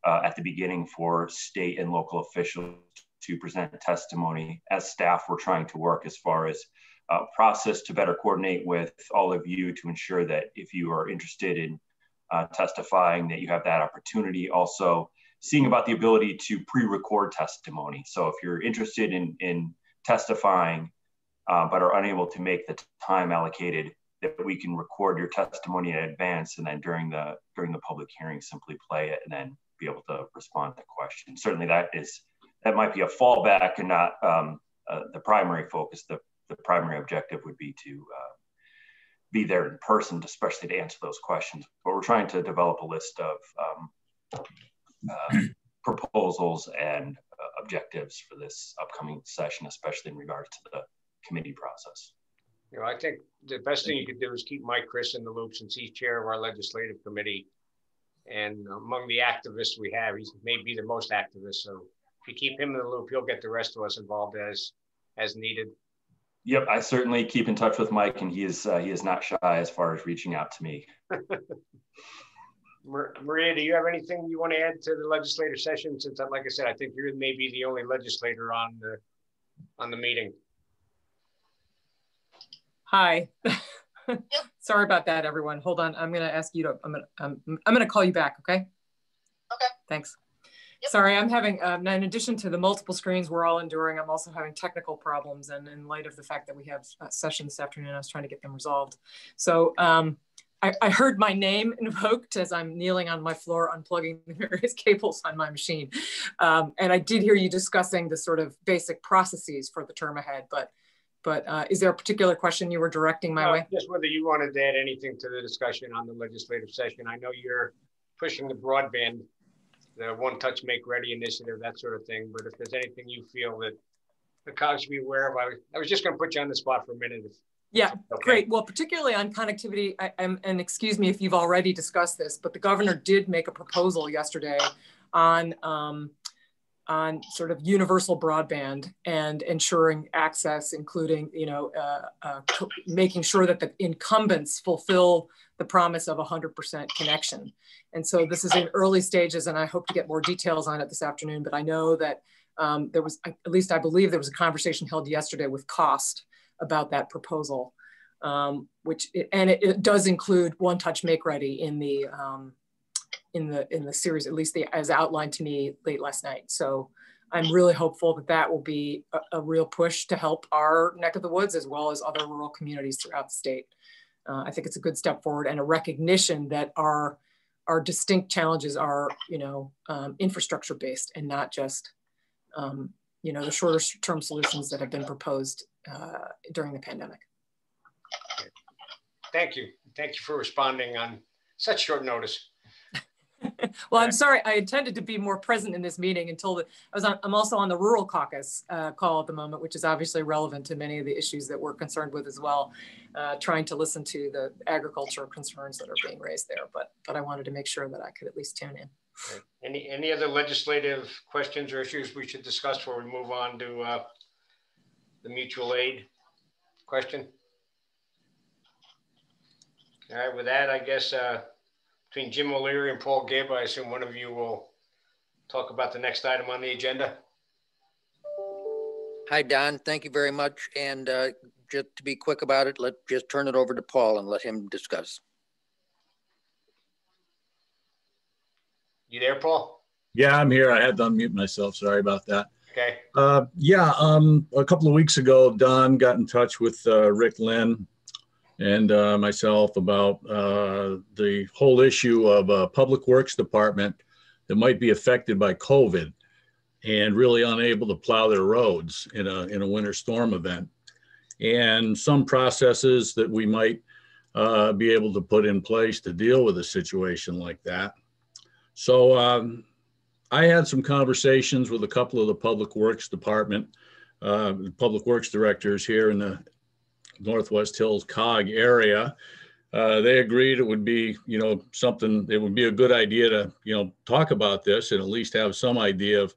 at the beginning for state and local officials to present testimony. As staff, we're trying to work as far as process to better coordinate with all of you to ensure that if you are interested in testifying, that you have that opportunity. Also, seeing about the ability to pre-record testimony. So if you're interested in testifying, but are unable to make the time allocated, that we can record your testimony in advance, and then during the public hearing, simply play it and then be able to respond to questions. Certainly that might be a fallback and not the primary focus. The primary objective would be to be there in person, especially to answer those questions. But we're trying to develop a list of proposals and objectives for this upcoming session, especially in regards to the committee process. You know, I think the best thing you could do is keep Mike Chris in the loop, since he's chair of our legislative committee. And among the activists we have, he may be the most activist. So if you keep him in the loop, he'll get the rest of us involved as needed. Yep, I certainly keep in touch with Mike, and he is not shy as far as reaching out to me. Maria, do you have anything you want to add to the legislative session? Since, like I said, I think you're maybe the only legislator on the meeting. Hi. Sorry about that, everyone. Hold on. I'm going to ask you to. I'm going to call you back. Okay. Okay. Thanks. Yep. Sorry, I'm having. In addition to the multiple screens we're all enduring, I'm also having technical problems. And in light of the fact that we have a session this afternoon, I was trying to get them resolved. So I heard my name invoked as I'm kneeling on my floor, unplugging the various cables on my machine. And I did hear you discussing the sort of basic processes for the term ahead, but is there a particular question you were directing my way? Just whether you wanted to add anything to the discussion on the legislative session. I know you're pushing the broadband, the One Touch Make Ready initiative, that sort of thing. But if there's anything you feel that the COG should be aware of, I was just going to put you on the spot for a minute. Yeah, okay. Great. Well, particularly on connectivity, and excuse me if you've already discussed this, but the governor did make a proposal yesterday on sort of universal broadband and ensuring access, including, making sure that the incumbents fulfill the promise of 100% connection. And so this is in early stages, and I hope to get more details on it this afternoon, but I know that there was, at least I believe there was a conversation held yesterday with Cost about that proposal, it does include One Touch Make Ready in the series, at least as outlined to me late last night. So I'm really hopeful that that will be a real push to help our neck of the woods as well as other rural communities throughout the state. I think it's a good step forward and a recognition that our distinct challenges are, infrastructure based and not just, the shorter term solutions that have been proposed during the pandemic. Thank you. Thank you for responding on such short notice. Well, I'm sorry. I intended to be more present in this meeting until I'm also on the Rural Caucus call at the moment, which is obviously relevant to many of the issues that we're concerned with as well, trying to listen to the agricultural concerns that are being raised there. But I wanted to make sure that I could at least tune in. Any other legislative questions or issues we should discuss before we move on to the mutual aid question? All right, with that, I guess between Jim O'Leary and Paul Gibb, I assume one of you will talk about the next item on the agenda. Hi, Don. Thank you very much. And just to be quick about it, let's just turn it over to Paul and let him discuss. You there, Paul? Yeah, I'm here. I had to unmute myself. Sorry about that. Okay. A couple of weeks ago, Don got in touch with Rick Lynn and myself about the whole issue of a public works department that might be affected by COVID and really unable to plow their roads in a winter storm event, and some processes that we might be able to put in place to deal with a situation like that. So I had some conversations with a couple of the public works department, public works directors here in the Northwest Hills COG area. They agreed it would be, something, it would be a good idea to, talk about this and at least have some idea of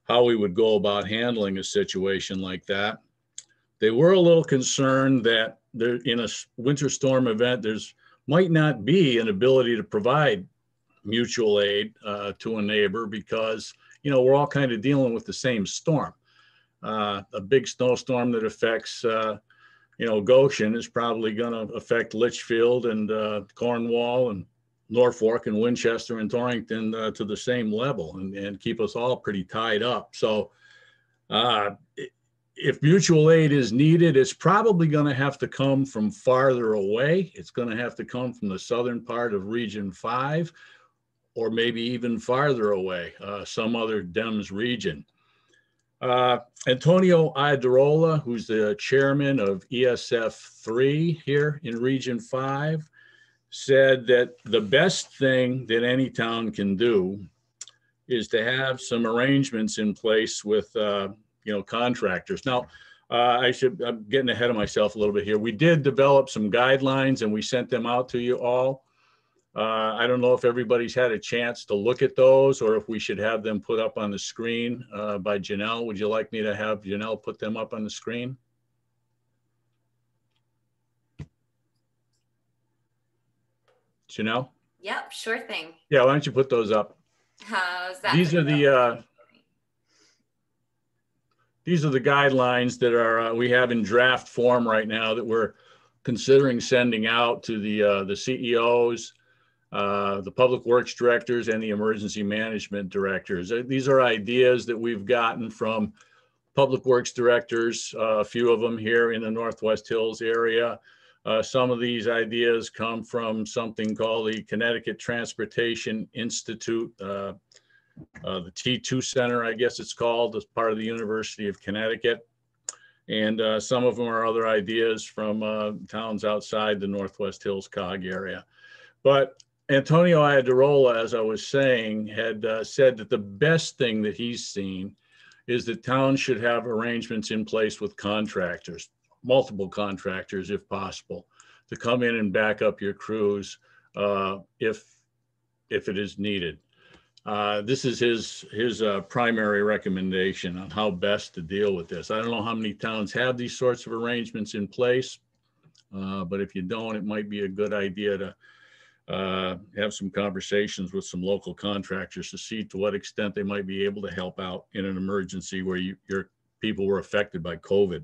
how we would go about handling a situation like that. They were a little concerned that there, in a winter storm event, there's might not be an ability to provide mutual aid to a neighbor because, we're all kind of dealing with the same storm. A big snowstorm that affects Goshen is probably going to affect Litchfield and Cornwall and Norfolk and Winchester and Torrington to the same level and keep us all pretty tied up. So if mutual aid is needed, it's probably going to have to come from farther away. It's going to have to come from the southern part of Region 5 or maybe even farther away, some other DEMS region. Antonio Iadarola, who's the chairman of ESF 3 here in Region 5, said that the best thing that any town can do is to have some arrangements in place with, contractors. Now, I'm getting ahead of myself a little bit here. We did develop some guidelines and we sent them out to you all. I don't know if everybody's had a chance to look at those or if we should have them put up on the screen by Janelle. Would you like me to have Janelle put them up on the screen? Janelle? Yep, sure thing. Yeah, why don't you put those up? How's that? These are the guidelines that are we have in draft form right now that we're considering sending out to the CEOs, the public works directors, and the emergency management directors. These are ideas that we've gotten from public works directors, a few of them here in the Northwest Hills area. Some of these ideas come from something called the Connecticut Transportation Institute, the T2 Center, I guess it's called, as part of the University of Connecticut. And some of them are other ideas from towns outside the Northwest Hills COG area. But Antonio Iadarola, as I was saying, had said that the best thing that he's seen is that towns should have arrangements in place with contractors, multiple contractors if possible, to come in and back up your crews if it is needed. This is his primary recommendation on how best to deal with this. I don't know how many towns have these sorts of arrangements in place, but if you don't, it might be a good idea to have some conversations with some local contractors to see to what extent they might be able to help out in an emergency where your people were affected by COVID.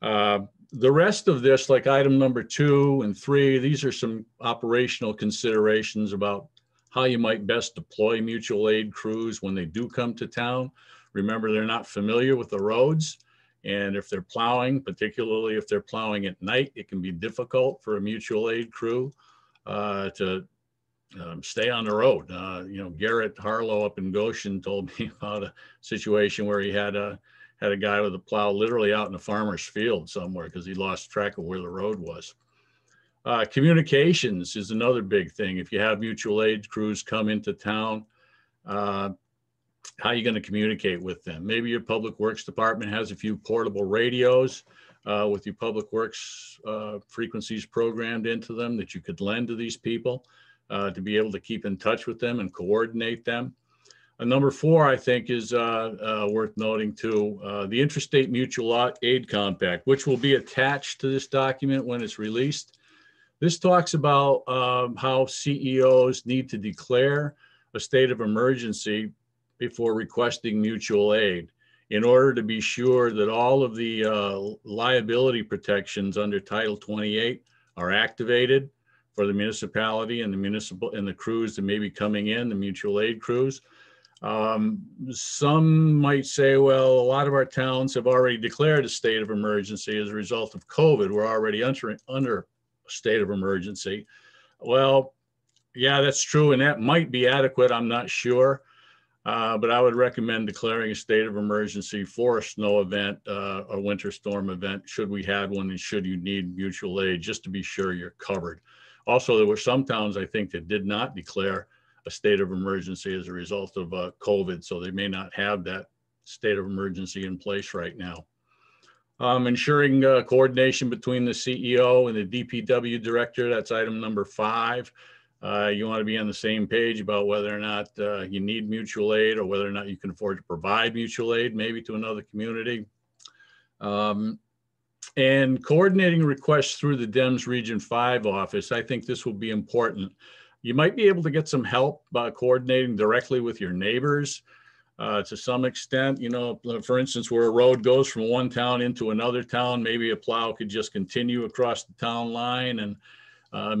The rest of this, like item number 2 and 3, these are some operational considerations about how you might best deploy mutual aid crews when they do come to town. Remember, they're not familiar with the roads. And if they're plowing, particularly if they're plowing at night, it can be difficult for a mutual aid crew to stay on the road. Garrett Harlow up in Goshen told me about a situation where he had a guy with a plow literally out in a farmer's field somewhere because he lost track of where the road was. Communications is another big thing. If you have mutual aid crews come into town, how are you going to communicate with them? Maybe your public works department has a few portable radios with your public works frequencies programmed into them that you could lend to these people to be able to keep in touch with them and coordinate them. Number 4, I think, is worth noting too, the Interstate Mutual Aid Compact, which will be attached to this document when it's released. This talks about how CEOs need to declare a state of emergency before requesting mutual aid in order to be sure that all of the liability protections under Title 28 are activated for the municipality and the crews that may be coming in, the mutual aid crews. Some might say, well, a lot of our towns have already declared a state of emergency as a result of COVID. We're already under a state of emergency. Well, yeah, that's true. And that might be adequate. I'm not sure. But I would recommend declaring a state of emergency for a snow event, a winter storm event, should we have one and should you need mutual aid, just to be sure you're covered. Also, there were some towns, I think, that did not declare a state of emergency as a result of COVID, so they may not have that state of emergency in place right now. Ensuring coordination between the CEO and the DPW director, that's item number 5. You want to be on the same page about whether or not you need mutual aid or whether or not you can afford to provide mutual aid, maybe to another community. And coordinating requests through the DEMS Region 5 office, I think this will be important. You might be able to get some help by coordinating directly with your neighbors to some extent. For instance, where a road goes from one town into another town, maybe a plow could just continue across the town line and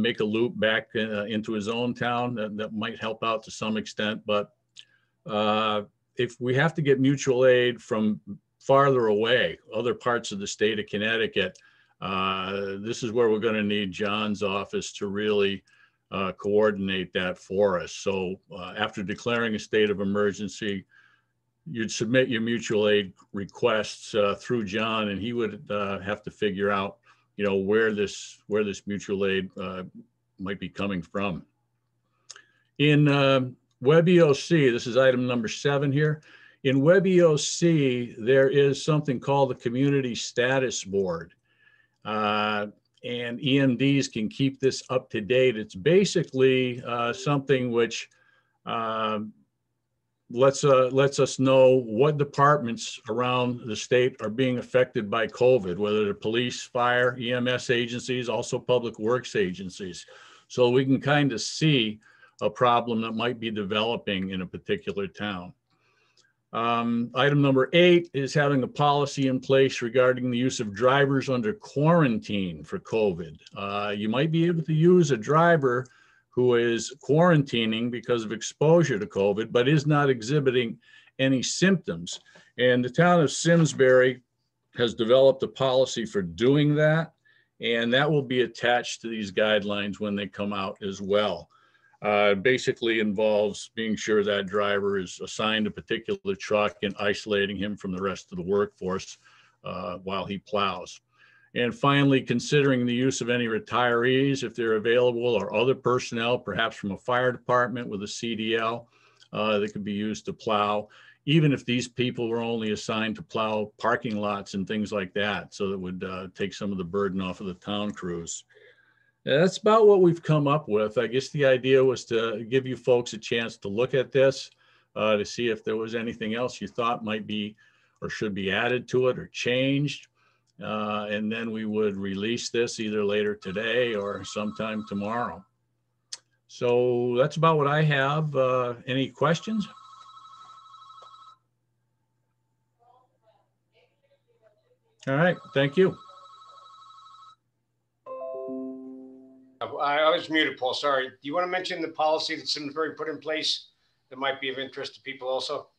make a loop back into his own town. That might help out to some extent. But if we have to get mutual aid from farther away, other parts of the state of Connecticut, this is where we're going to need John's office to really coordinate that for us. So after declaring a state of emergency, you'd submit your mutual aid requests through John, and he would have to figure out where this mutual aid might be coming from. In WebEOC, this is item number 7 here. In WebEOC, there is something called the Community Status Board, and EMDs can keep this up to date. It's basically something which lets us know what departments around the state are being affected by COVID, whether they're police, fire, EMS agencies, also public works agencies. so we can kind of see a problem that might be developing in a particular town. Item number 8 is having a policy in place regarding the use of drivers under quarantine for COVID. You might be able to use a driver who is quarantining because of exposure to COVID, but is not exhibiting any symptoms. And the town of Simsbury has developed a policy for doing that, and that will be attached to these guidelines when they come out as well. Basically involves being sure that driver is assigned a particular truck and isolating him from the rest of the workforce while he plows. And finally, considering the use of any retirees, if they're available, or other personnel, perhaps from a fire department with a CDL that could be used to plow, even if these people were only assigned to plow parking lots and things like that, so that would take some of the burden off of the town crews. That's about what we've come up with. I guess the idea was to give you folks a chance to look at this, to see if there was anything else you thought might be or should be added to it or changed. And then we would release this either later today or sometime tomorrow. So that's about what I have. Any questions? All right, thank you. I was muted, Paul, sorry. Do you want to mention the policy that Simsbury put in place that might be of interest to people also?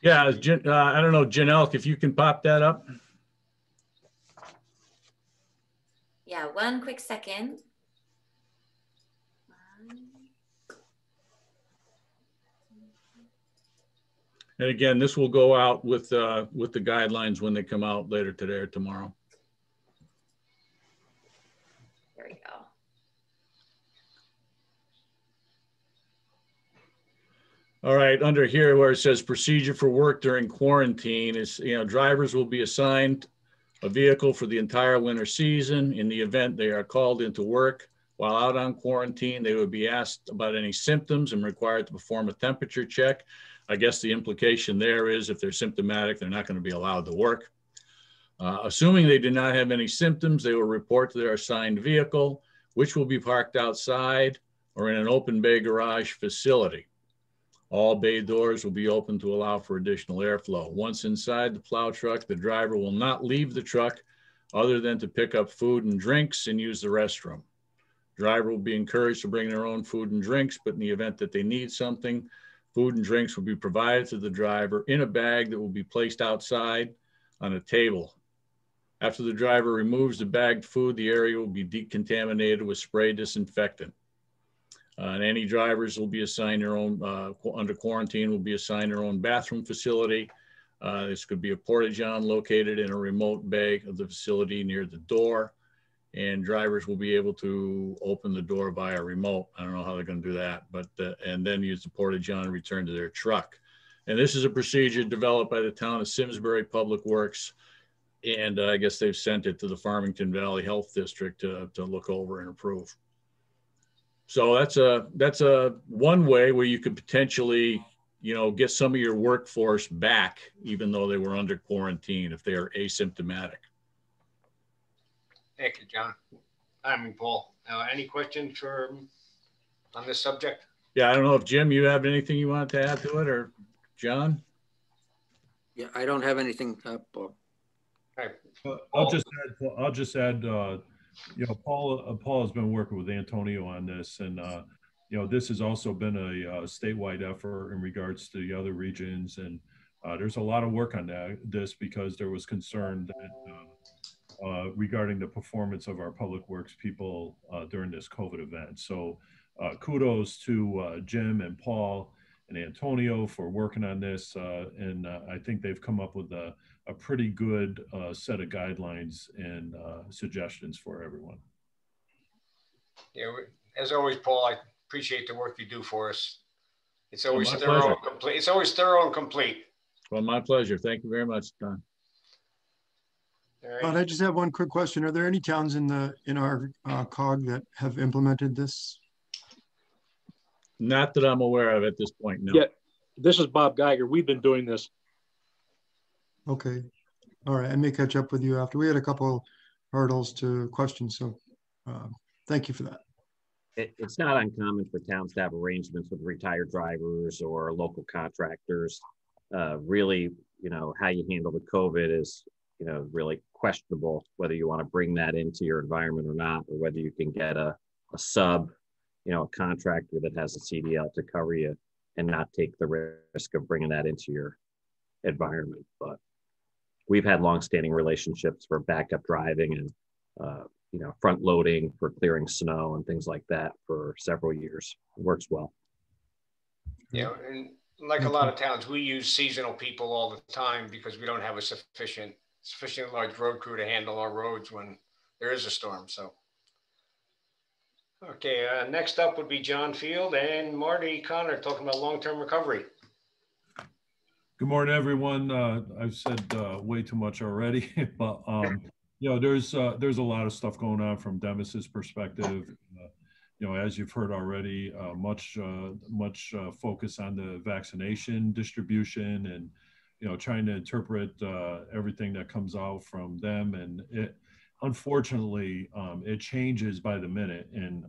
Yeah, I don't know, Janelle, if you can pop that up. Yeah, one quick second. And again, this will go out with the guidelines when they come out later today or tomorrow. There we go. All right, under here where it says procedure for work during quarantine is, drivers will be assigned a vehicle for the entire winter season. In the event they are called into work while out on quarantine, they would be asked about any symptoms and required to perform a temperature check. I guess the implication there is if they're symptomatic, they're not going to be allowed to work. Assuming they do not have any symptoms, they will report to their assigned vehicle, which will be parked outside or in an open bay garage facility. All bay doors will be open to allow for additional airflow. Once inside the plow truck, the driver will not leave the truck other than to pick up food and drinks and use the restroom. Driver will be encouraged to bring their own food and drinks, but in the event that they need something, food and drinks will be provided to the driver in a bag that will be placed outside on a table. After the driver removes the bagged food, the area will be decontaminated with spray disinfectant. And any drivers will be assigned their own, under quarantine, will be assigned their own bathroom facility. This could be a porta-john located in a remote bay of the facility near the door. And drivers will be able to open the door via remote. I don't know how they're going to do that, but and then use the porta-john and return to their truck. And this is a procedure developed by the town of Simsbury Public Works. And I guess they've sent it to the Farmington Valley Health District to look over and approve. So that's a one way where you could potentially, get some of your workforce back, even though they were under quarantine, if they are asymptomatic. Thank you, John. Paul. Any questions on this subject? Yeah, I don't know if Jim, you have anything you want to add to it, or John? Yeah, I don't have anything, Paul. Right. I'll just add. Paul has been working with Antonio on this, and this has also been a statewide effort in regards to the other regions, and there's a lot of work on this because there was concern that regarding the performance of our public works people during this COVID event. So kudos to Jim and Paul and Antonio for working on this, and I think they've come up with a pretty good set of guidelines and suggestions for everyone. Yeah, as always, Paul, I appreciate the work you do for us. It's always thorough pleasure. and complete. It's always thorough and complete. Well, my pleasure. Thank you very much, Don. I just have one quick question. Are there any towns in our COG that have implemented this? Not that I'm aware of at this point, no. Yeah, this is Bob Geiger. We've been doing this. Okay. All right. I may catch up with you after. We had a couple hurdles to questions, so thank you for that. it's not uncommon for towns to have arrangements with retired drivers or local contractors. Really, how you handle the COVID is, really questionable whether you want to bring that into your environment or not, or whether you can get a sub, a contractor that has a CDL to cover you and not take the risk of bringing that into your environment. But we've had longstanding relationships for backup driving and, front loading for clearing snow and things like that for several years. It works well. Yeah, and like a lot of towns, we use seasonal people all the time because we don't have a sufficient large road crew to handle our roads when there is a storm. So, okay, next up would be John Field and Marty Connor talking about long-term recovery. Good morning, everyone. I've said way too much already, but there's a lot of stuff going on from Demis's perspective. As you've heard already, much focus on the vaccination distribution and trying to interpret everything that comes out from them. And it, unfortunately, it changes by the minute. And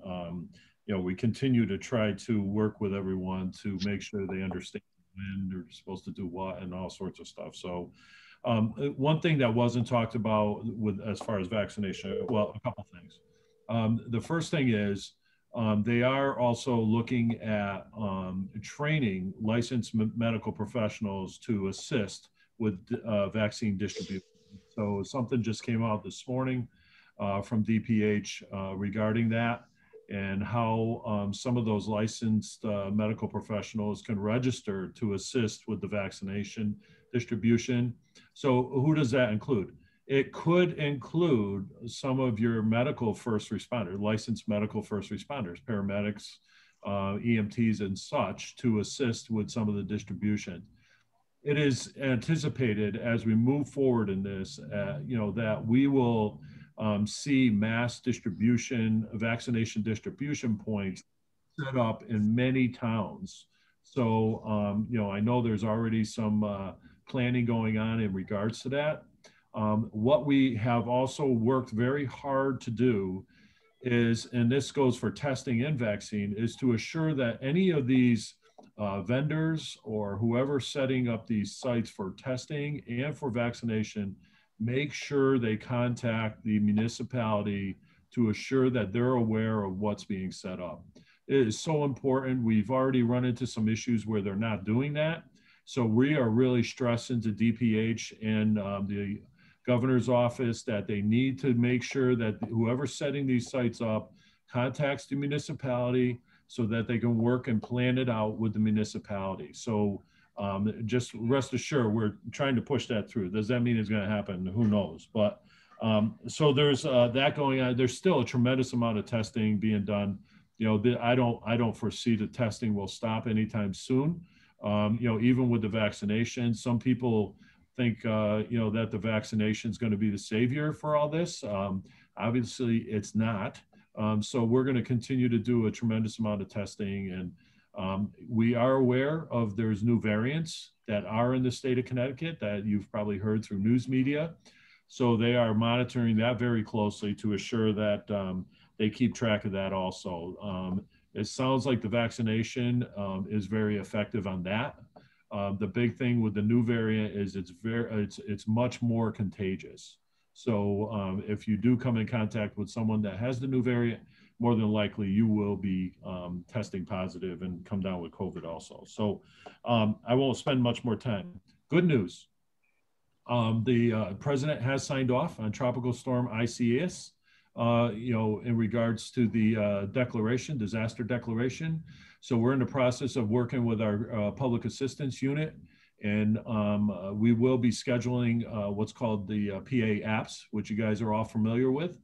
we continue to try to work with everyone to make sure they understand when they're supposed to do what and all sorts of stuff. So one thing that wasn't talked about as far as vaccination, well, a couple things. The first thing is they are also looking at training licensed medical professionals to assist with vaccine distribution. So something just came out this morning from DPH regarding that, and how some of those licensed medical professionals can register to assist with the vaccination distribution. So who does that include? It could include some of your medical first responders, licensed medical first responders, paramedics, EMTs and such, to assist with some of the distribution. It is anticipated as we move forward in this, that we will see mass distribution, vaccination distribution points set up in many towns. So, I know there's already some planning going on in regards to that. What we have also worked very hard to do is, and this goes for testing and vaccine, is to assure that any of these vendors or whoever's setting up these sites for testing and for vaccination, make sure they contact the municipality to assure that they're aware of what's being set up. It is so important. We've already run into some issues where they're not doing that. So we are really stressing to DPH and the governor's office that they need to make sure that whoever's setting these sites up contacts the municipality so that they can work and plan it out with the municipality. So just rest assured, we're trying to push that through. Does that mean it's going to happen? Who knows? But so there's that going on. There's still a tremendous amount of testing being done. I don't foresee the testing will stop anytime soon. Even with the vaccination, some people think that the vaccination is going to be the savior for all this. Obviously, it's not. So we're going to continue to do a tremendous amount of testing, and we are aware of there's new variants that are in the state of Connecticut that you've probably heard through news media. So they are monitoring that very closely to assure that they keep track of that also. It sounds like the vaccination is very effective on that. The big thing with the new variant is it's much more contagious. So if you do come in contact with someone that has the new variant, more than likely you will be testing positive and come down with COVID also. So I won't spend much more time. Good news. The president has signed off on Tropical Storm Isaias, in regards to the disaster declaration. So we're in the process of working with our public assistance unit, and we will be scheduling what's called the PA apps, which you guys are all familiar with.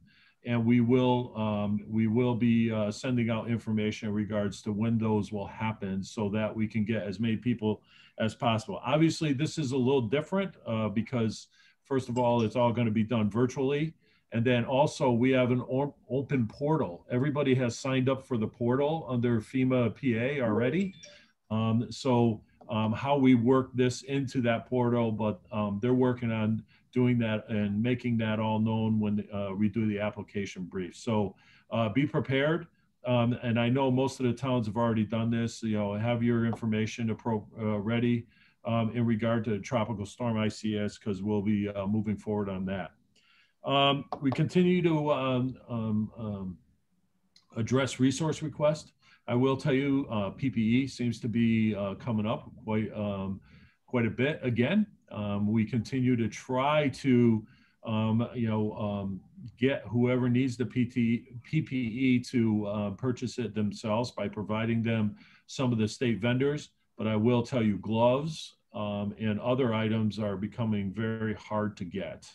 And we will be sending out information in regards to when those will happen so that we can get as many people as possible. Obviously, this is a little different because, first of all, it's all going to be done virtually. And then also we have an open portal. Everybody has signed up for the portal under FEMA PA already. How we work this into that portal, but they're working on doing that and making that all known when we do the application brief. So be prepared. And I know most of the towns have already done this. You know, have your information ready in regard to Tropical Storm ICS, because we'll be moving forward on that. We continue to address resource requests. I will tell you, PPE seems to be coming up quite a bit again. We continue to try to, get whoever needs the PPE to purchase it themselves by providing them some of the state vendors. But I will tell you, gloves and other items are becoming very hard to get.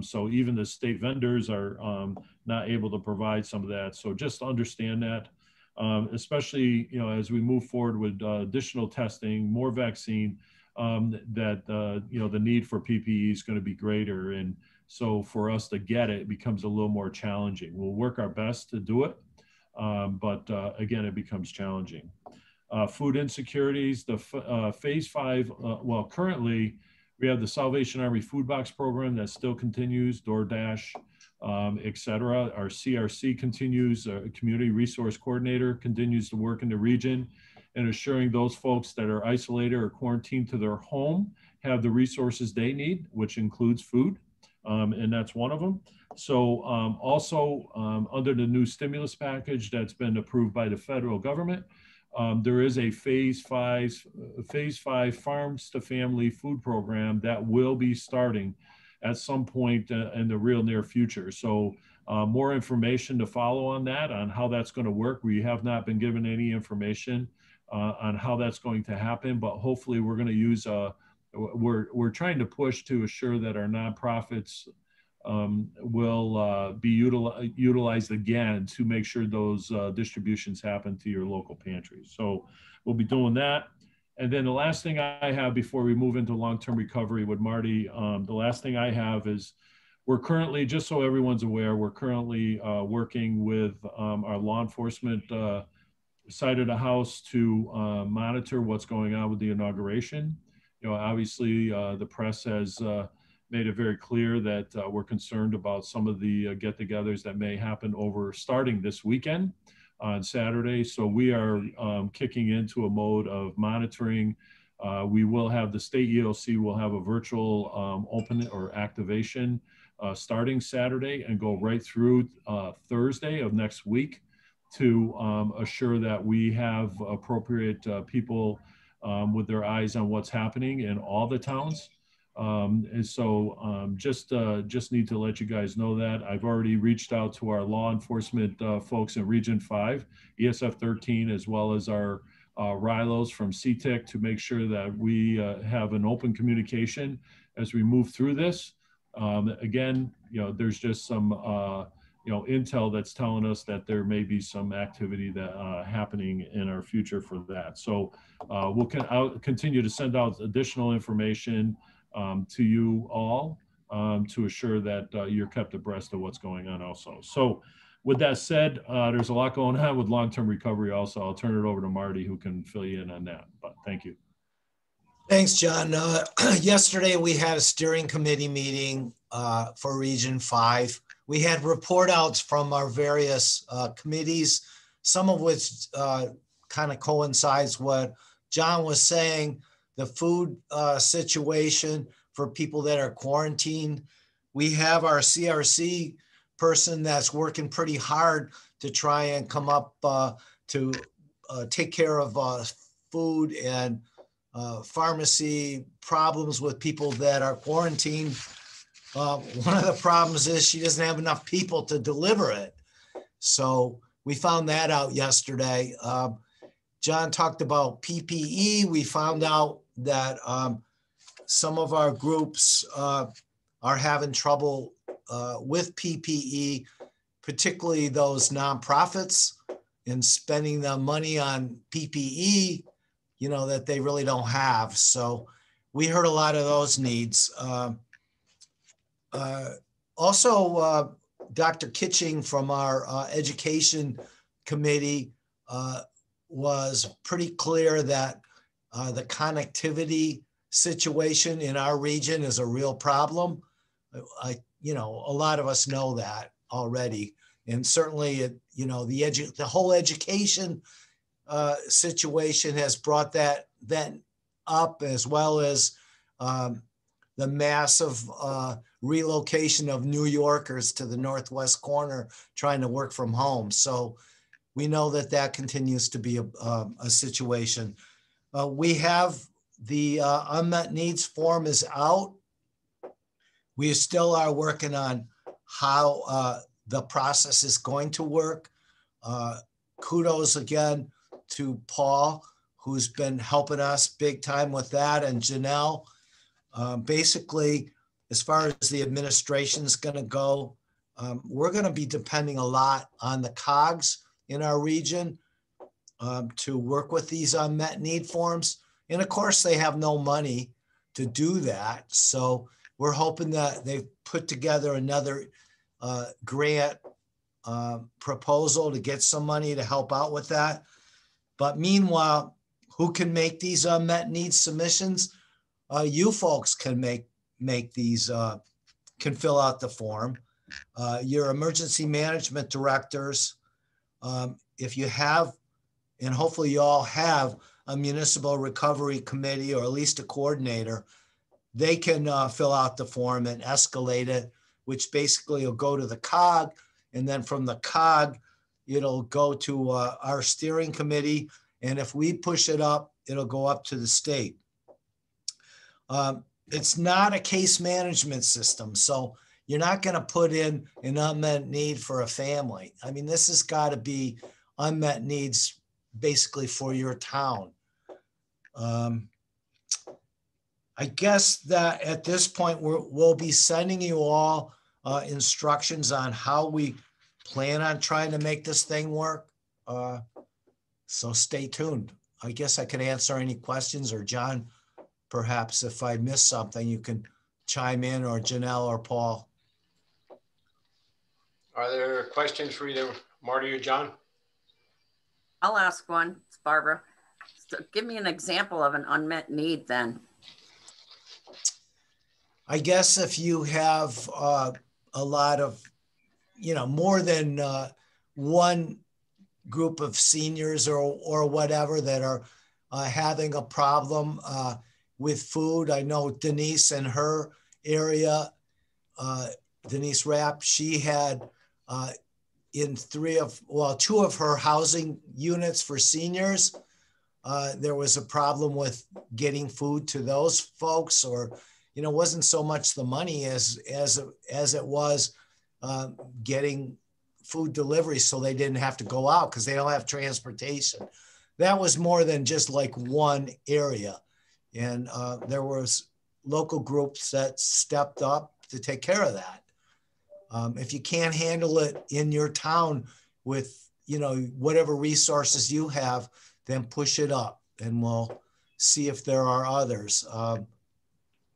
So even the state vendors are not able to provide some of that. So just understand that, especially, as we move forward with additional testing, more vaccine, that, the need for PPE is going to be greater. And so for us to get it becomes a little more challenging. We'll work our best to do it. But again, it becomes challenging. Food insecurities, the phase 5, currently, we have the Salvation Army Food Box Program that still continues, DoorDash, et cetera. Our CRC continues, Community Resource Coordinator continues to work in the region and assuring those folks that are isolated or quarantined to their home have the resources they need, which includes food, and that's one of them. So also under the new stimulus package that's been approved by the federal government, there is a phase 5 farms to family food program that will be starting at some point in the real near future. So more information to follow on that, on how that's going to work. We have not been given any information on how that's going to happen, but hopefully we're going to use, we're trying to push to assure that our nonprofits will be utilized again to make sure those distributions happen to your local pantries. So we'll be doing that. And then the last thing I have before we move into long-term recovery with Marty, the last thing I have is we're currently, just so everyone's aware, we're currently working with our law enforcement side of the house to monitor what's going on with the inauguration. Obviously the press has made it very clear that we're concerned about some of the get-togethers that may happen starting this weekend on Saturday. So we are kicking into a mode of monitoring. We will have the state EOC will have a virtual open or activation starting Saturday and go right through Thursday of next week to assure that we have appropriate people with their eyes on what's happening in all the towns. And so just need to let you guys know that. I've already reached out to our law enforcement folks in Region 5, ESF 13, as well as our RILOs from CTIC to make sure that we have an open communication as we move through this. Again, there's just some intel that's telling us that there may be some activity that happening in our future for that. So I'll continue to send out additional information to you all to assure that you're kept abreast of what's going on also. So with that said, there's a lot going on with long-term recovery also. I'll turn it over to Marty, who can fill you in on that, but thank you. Thanks, John. Yesterday we had a steering committee meeting for Region 5. We had report outs from our various committees, some of which kind of coincides what John was saying, the food situation for people that are quarantined. We have our CRC person that's working pretty hard to try and come up to take care of food and pharmacy problems with people that are quarantined. One of the problems is she doesn't have enough people to deliver it. So we found that out yesterday. John talked about PPE. We found out that some of our groups are having trouble with PPE, particularly those nonprofits, in spending the money on PPE, that they really don't have. So we heard a lot of those needs. Also, Dr. Kitching from our education committee was pretty clear that the connectivity situation in our region is a real problem. A lot of us know that already. And certainly, the whole education situation has brought that up, as well as the massive relocation of New Yorkers to the Northwest corner trying to work from home. So we know that continues to be a situation. We have the unmet needs form is out. We still are working on how the process is going to work. Kudos again to Paul, who's been helping us big time with that, and Janelle. Basically, as far as the administration is going to go, we're going to be depending a lot on the COGs in our region to work with these unmet need forms. And of course, they have no money to do that. So we're hoping that they've put together another grant proposal to get some money to help out with that. But meanwhile, who can make these unmet needs submissions? You folks can make these, can fill out the form. Your emergency management directors, if you have, and hopefully you all have a municipal recovery committee or at least a coordinator, they can fill out the form and escalate it, which basically will go to the COG. And then from the COG, it'll go to our steering committee. And if we push it up, it'll go up to the state. It's not a case management system. So you're not going to put in an unmet need for a family. I mean, this has got to be unmet needs basically for your town. I guess that at this point, we'll be sending you all instructions on how we plan on trying to make this thing work. So stay tuned. I guess I can answer any questions, or John, perhaps if I miss something, you can chime in, or Janelle or Paul. Are there questions for either Marty or John? I'll ask one. It's Barbara. So give me an example of an unmet need then. I guess if you have a lot of, more than one group of seniors or whatever that are having a problem with food. I know Denise in her area, Denise Rapp, she had in two of her housing units for seniors, there was a problem with getting food to those folks, or it wasn't so much the money as it was getting food delivery, so they didn't have to go out because they don't have transportation. That was more than just like one area, and there was local groups that stepped up to take care of that. If you can't handle it in your town with whatever resources you have, then push it up, and we'll see if there are others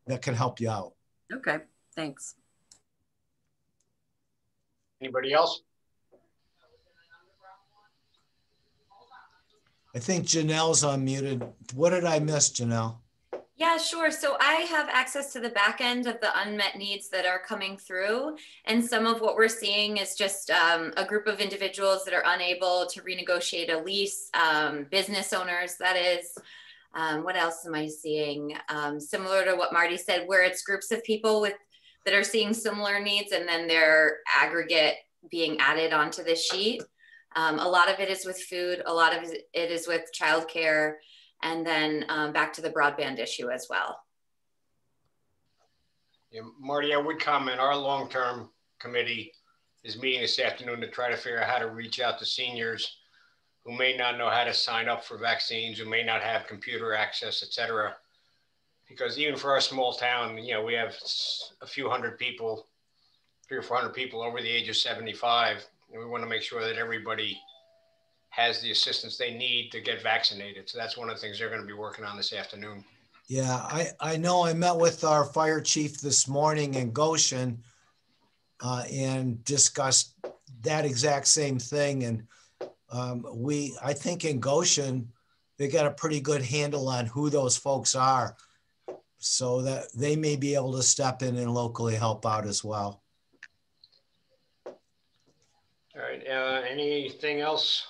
that can help you out. Okay, thanks. Anybody else? I think Janelle's unmuted. What did I miss, Janelle? Yeah, sure. So I have access to the back end of the unmet needs that are coming through. And some of what we're seeing is just a group of individuals that are unable to renegotiate a lease, business owners, that is. What else am I seeing? Similar to what Marty said, where it's groups of people that are seeing similar needs, and then their aggregate being added onto the sheet. A lot of it is with food. A lot of it is with childcare. And then back to the broadband issue as well. Yeah, Marty, I would comment, our long-term committee is meeting this afternoon to try to figure out how to reach out to seniors who may not know how to sign up for vaccines, who may not have computer access, et cetera. Because even for our small town, we have a few hundred people, 300 or 400 people over the age of 75. And we want to make sure that everybody has the assistance they need to get vaccinated. So that's one of the things they're going to be working on this afternoon. Yeah, I know I met with our fire chief this morning in Goshen and discussed that exact same thing. And I think in Goshen, they got a pretty good handle on who those folks are, so that they may be able to step in and locally help out as well. All right. anything else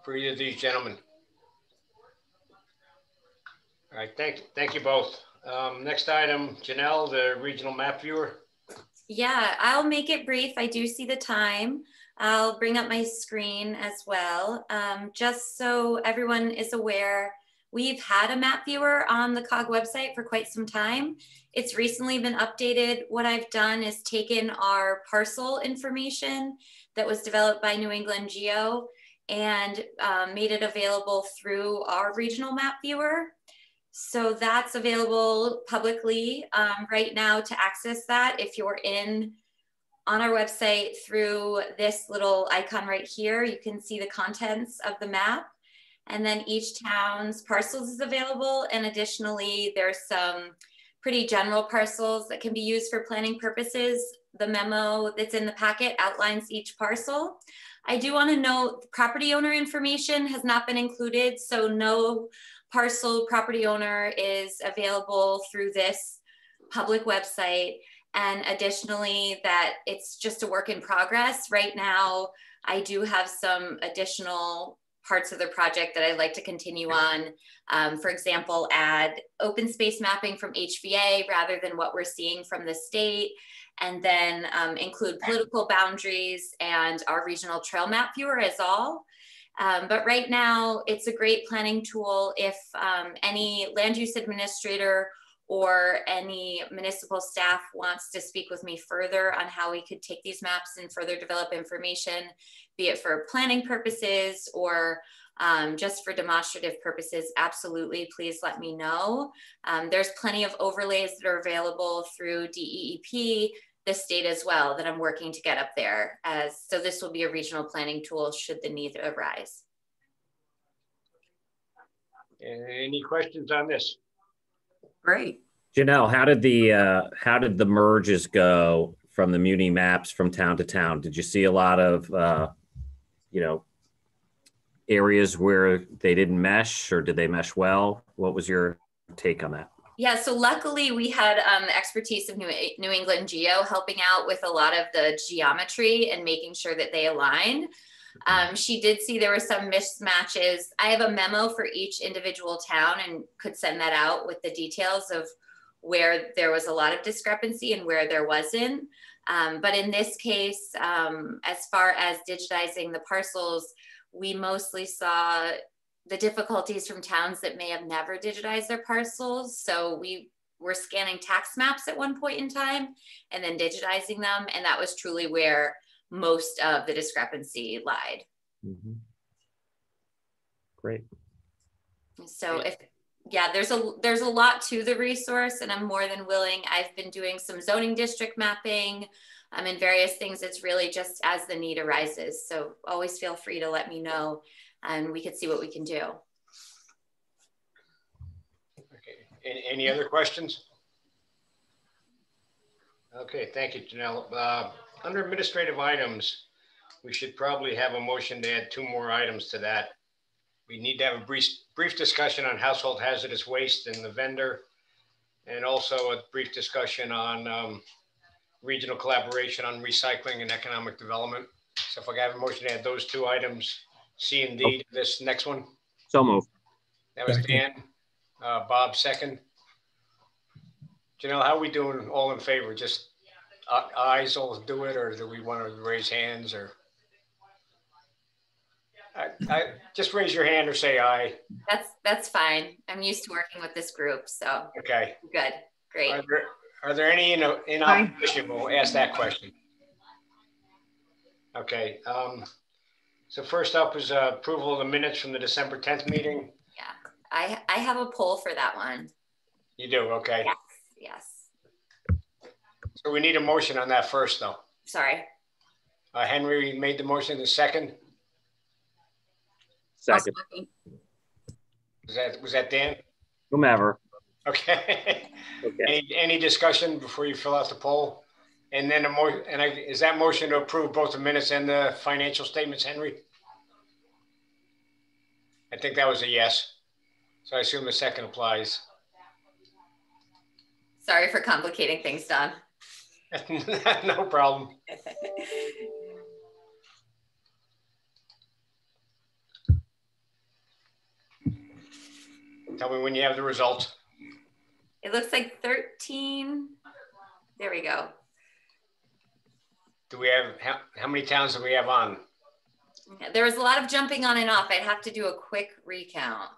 for either of these gentlemen? All right, thank you both. Next item, Janelle, the regional map viewer. Yeah, I'll make it brief. I do see the time. I'll bring up my screen as well. Just so everyone is aware, we've had a map viewer on the COG website for quite some time. It's recently been updated. What I've done is taken our parcel information that was developed by New England Geo and made it available through our regional map viewer. So that's available publicly right now to access that. If you're on our website through this little icon right here, you can see the contents of the map. And then each town's parcels is available. And additionally, there's some pretty general parcels that can be used for planning purposes. The memo that's in the packet outlines each parcel. I do want to note the property owner information has not been included, so no parcel property owner is available through this public website. And additionally, that it's just a work in progress. Right now, I do have some additional parts of the project that I'd like to continue on. For example, add open space mapping from HVA rather than what we're seeing from the state, and then include political boundaries and our regional trail map viewer as all. But right now, it's a great planning tool if any land use administrator or any municipal staff wants to speak with me further on how we could take these maps and further develop information, be it for planning purposes or just for demonstrative purposes, absolutely, please let me know. There's plenty of overlays that are available through DEEP, the state as well, that I'm working to get up there. So this will be a regional planning tool should the need arise. Any questions on this? Great. Janelle, how did the merges go from the muni maps from town to town? Did you see a lot of areas where they didn't mesh, or did they mesh well? What was your take on that? Yeah, so luckily we had expertise of New England Geo helping out with a lot of the geometry and making sure that they aligned. She did see there were some mismatches. I have a memo for each individual town and could send that out with the details of where there was a lot of discrepancy and where there wasn't. But in this case, as far as digitizing the parcels, we mostly saw the difficulties from towns that may have never digitized their parcels. So we were scanning tax maps at one point in time and then digitizing them. And that was truly where most of the discrepancy lied. Mm-hmm. Great. So there's a lot to the resource, and I'm more than willing. I've been doing some zoning district mapping and various things. It's really just as the need arises. So always feel free to let me know and we could see what we can do. Okay, any other questions? Okay, thank you, Janelle. Under administrative items, we should probably have a motion to add 2 more items to that. We need to have a brief discussion on household hazardous waste and the vendor, and also a brief discussion on regional collaboration on recycling and economic development. So if I have a motion to add those 2 items, C and D, to this next one. So moved. That was Dan. Bob, second. Janelle, how are we doing all in favor? Just ayes all do it, or do we want to raise hands? Or I just raise your hand or say aye. That's fine. I'm used to working with this group, so okay, good, great. Are there any in opposition? We'll ask that question. Okay. So first up is approval of the minutes from the December 10th meeting. Yeah, I have a poll for that one. You do, okay. Yes. So we need a motion on that first, though. Sorry. Henry made the motion. The second. Second. Was that Dan? Whomever. Okay. Okay. Any discussion before you fill out the poll? And then is that motion to approve both the minutes and the financial statements, Henry? I think that was a yes. So I assume the second applies. Sorry for complicating things, Don. No problem. Tell me when you have the results. It looks like 13. There we go. Do we have, how many towns do we have on? There was a lot of jumping on and off. I'd have to do a quick recount.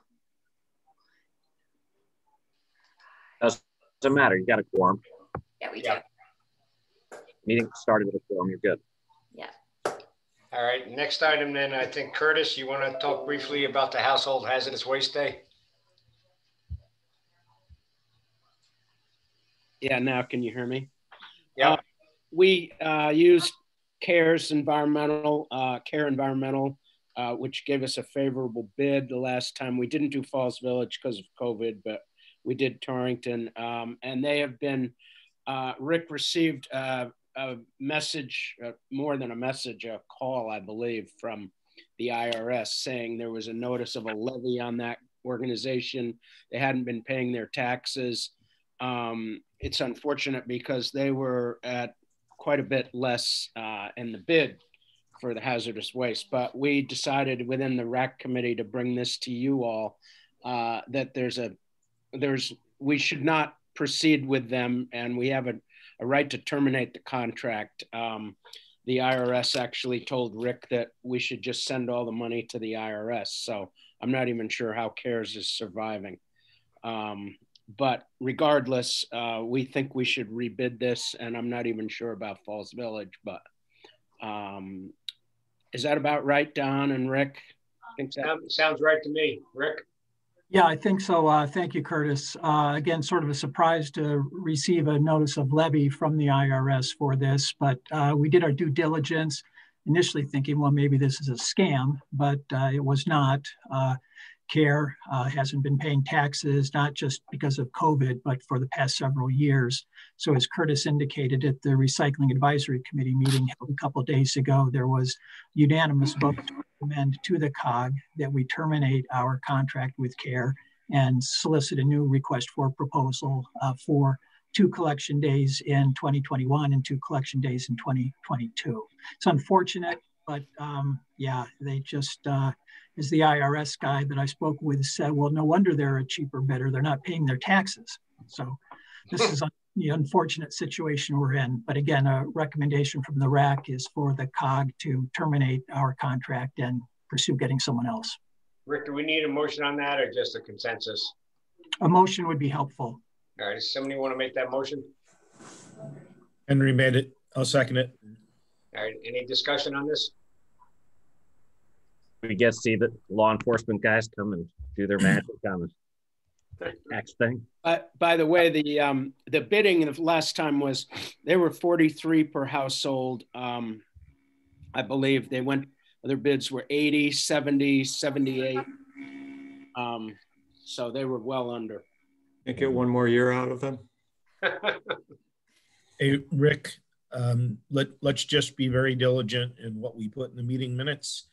Doesn't matter. You got a quorum. Yeah, we do. Meeting started with a quorum. You're good. Yeah. All right. Next item then, I think, Curtis, you want to talk briefly about the Household Hazardous Waste Day? Yeah, now can you hear me? Yeah. We used Care Environmental, which gave us a favorable bid the last time. We didn't do Falls Village because of COVID, but we did Torrington. And they have been, Rick received a message, more than a message, a call, I believe, from the IRS saying there was a notice of a levy on that organization. They hadn't been paying their taxes. It's unfortunate because they were at quite a bit less in the bid for the hazardous waste, but we decided within the RAC committee to bring this to you all, that we should not proceed with them, and we have a right to terminate the contract. The IRS actually told Rick that we should just send all the money to the IRS, so I'm not even sure how CARES is surviving. But regardless, we think we should rebid this, and I'm not even sure about Falls Village, but is that about right, Don and Rick? I think so. Sounds right to me. Rick? Yeah, I think so. Thank you, Curtis. Again, sort of a surprise to receive a notice of levy from the IRS for this, but we did our due diligence, initially thinking, well, maybe this is a scam, but it was not. CARE hasn't been paying taxes, not just because of COVID, but for the past several years. So as Curtis indicated at the Recycling Advisory Committee meeting held a couple of days ago, there was unanimous vote to recommend to the COG that we terminate our contract with CARE and solicit a new request for proposal for 2 collection days in 2021 and 2 collection days in 2022. It's unfortunate, but yeah, they just, as the IRS guy that I spoke with said, well, no wonder they're a cheaper bidder. They're not paying their taxes. So this is the unfortunate situation we're in. But again, a recommendation from the RAC is for the COG to terminate our contract and pursue getting someone else. Rick, do we need a motion on that or just a consensus? A motion would be helpful. All right, does somebody want to make that motion? Henry made it. I'll second it. All right, any discussion on this? We get to see the law enforcement guys come and do their magic on the tax thing. By the way, the bidding the last time was, they were 43 per household. I believe they went, their bids were 80, 70, 78. So they were well under. Can't get one more year out of them. Hey, Rick, let's just be very diligent in what we put in the meeting minutes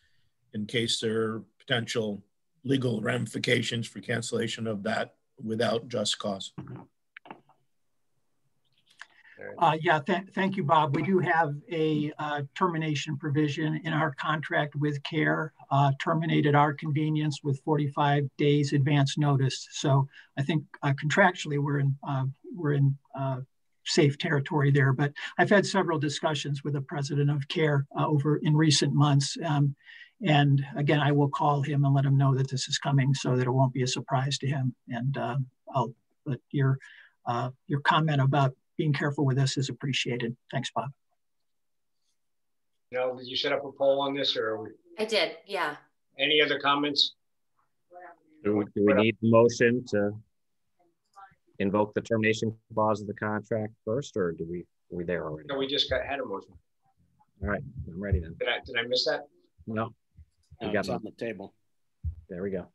in case there are potential legal ramifications for cancellation of that without just cause. Yeah, thank you, Bob. We do have a termination provision in our contract with CARE, terminated our convenience with 45 days advance notice. So I think contractually we're in safe territory there. But I've had several discussions with the president of CARE over in recent months. And again, I will call him and let him know that this is coming so that it won't be a surprise to him. And I'll let your comment about being careful with this is appreciated. Thanks, Bob. No, did you set up a poll on this or? I did, yeah. Any other comments? Do we need a motion to invoke the termination clause of the contract first, or are we there already? No, we just had a motion. All right, I'm ready then. Did I miss that? No. No, it's on the table. There we go.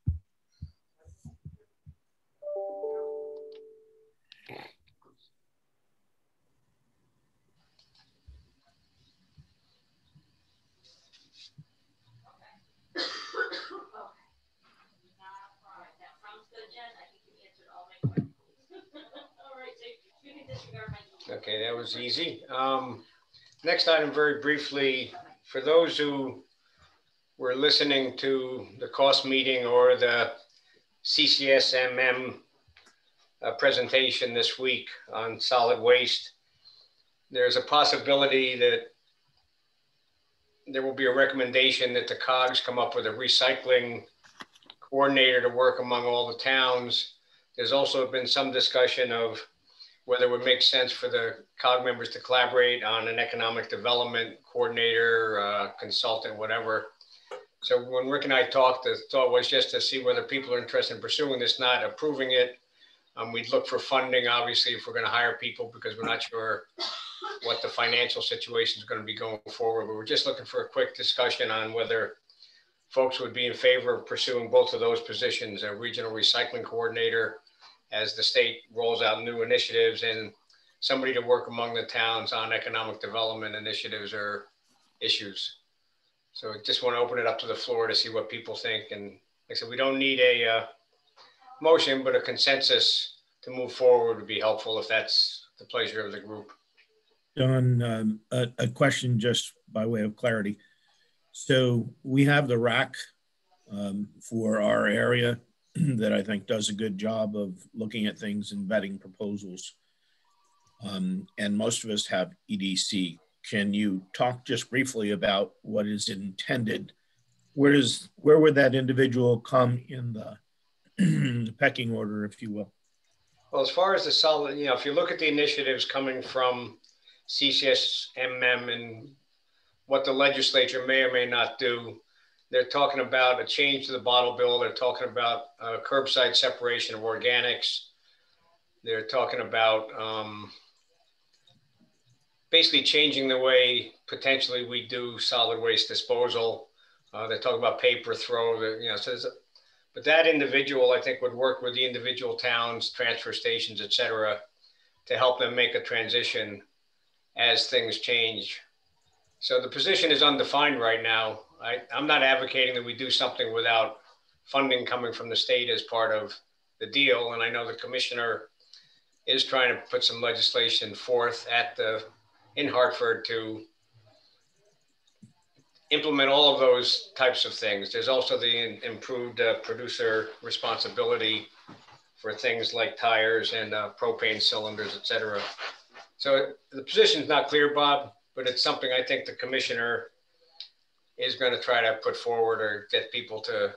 Okay, that was easy. Next item, very briefly, for those who were listening to the cost meeting or the CCSMM presentation this week on solid waste. There's a possibility that there will be a recommendation that the COGs come up with a recycling coordinator to work among all the towns. There's also been some discussion of whether it would make sense for the COG members to collaborate on an economic development coordinator, consultant, whatever. So when Rick and I talked, the thought was just to see whether people are interested in pursuing this, not approving it. We'd look for funding, obviously, if we're going to hire people, because we're not sure what the financial situation is going to be going forward. But we're just looking for a quick discussion on whether folks would be in favor of pursuing both of those positions, a regional recycling coordinator as the state rolls out new initiatives, and somebody to work among the towns on economic development initiatives or issues. So I just want to open it up to the floor to see what people think. And like I said, we don't need a motion, but a consensus to move forward would be helpful if that's the pleasure of the group. Don, a question just by way of clarity. So we have the RAC for our area that I think does a good job of looking at things and vetting proposals. And most of us have EDC. Can you talk just briefly about what is intended? Where would that individual come in the pecking order, if you will? Well, as far as the solid, if you look at the initiatives coming from CCSMM and what the legislature may or may not do, they're talking about a change to the bottle bill. They're talking about curbside separation of organics. They're talking about basically changing the way potentially we do solid waste disposal. They're talking about paper throw. But that individual, I think, would work with the individual towns, transfer stations, et cetera, to help them make a transition as things change. So the position is undefined right now. I'm not advocating that we do something without funding coming from the state as part of the deal. And I know the commissioner is trying to put some legislation forth in Hartford to implement all of those types of things. There's also the improved producer responsibility for things like tires and propane cylinders, et cetera. So the position is not clear, Bob, but it's something I think the commissioner is going to try to put forward or get people to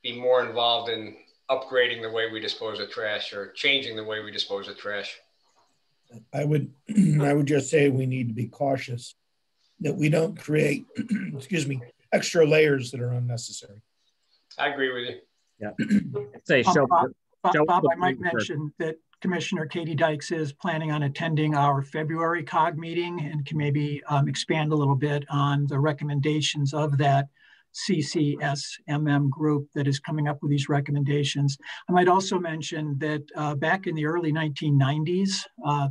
be more involved in upgrading the way we dispose of trash or changing the way we dispose of trash. I would just say we need to be cautious that we don't create, excuse me, extra layers that are unnecessary. I agree with you. Yeah. Bob, I might mention that Commissioner Katie Dykes is planning on attending our February COG meeting and can maybe expand a little bit on the recommendations of that CCSMM group that is coming up with these recommendations. I might also mention that back in the early 1990s,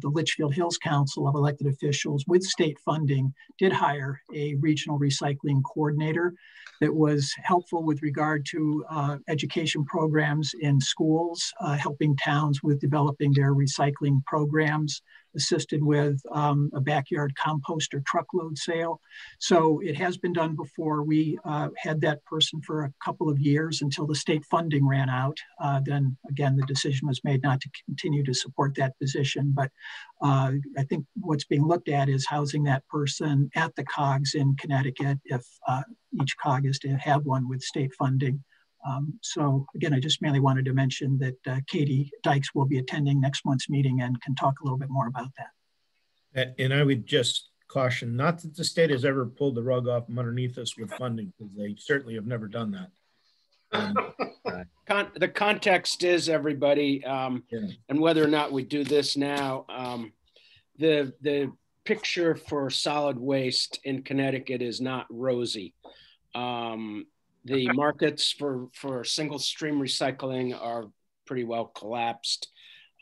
the Litchfield Hills Council of Elected Officials with state funding did hire a regional recycling coordinator that was helpful with regard to education programs in schools, helping towns with developing their recycling programs, assisted with a backyard compost or truckload sale. So it has been done before. We had that person for a couple of years until the state funding ran out. Then again, the decision was made not to continue to support that position. But I think what's being looked at is housing that person at the COGs in Connecticut if each COG is to have one with state funding. So again, I just mainly wanted to mention that Katie Dykes will be attending next month's meeting and can talk a little bit more about that. And I would just caution, not that the state has ever pulled the rug off from underneath us with funding, because they certainly have never done that. The context is, everybody, and whether or not we do this now, the picture for solid waste in Connecticut is not rosy. The markets for single stream recycling are pretty well collapsed.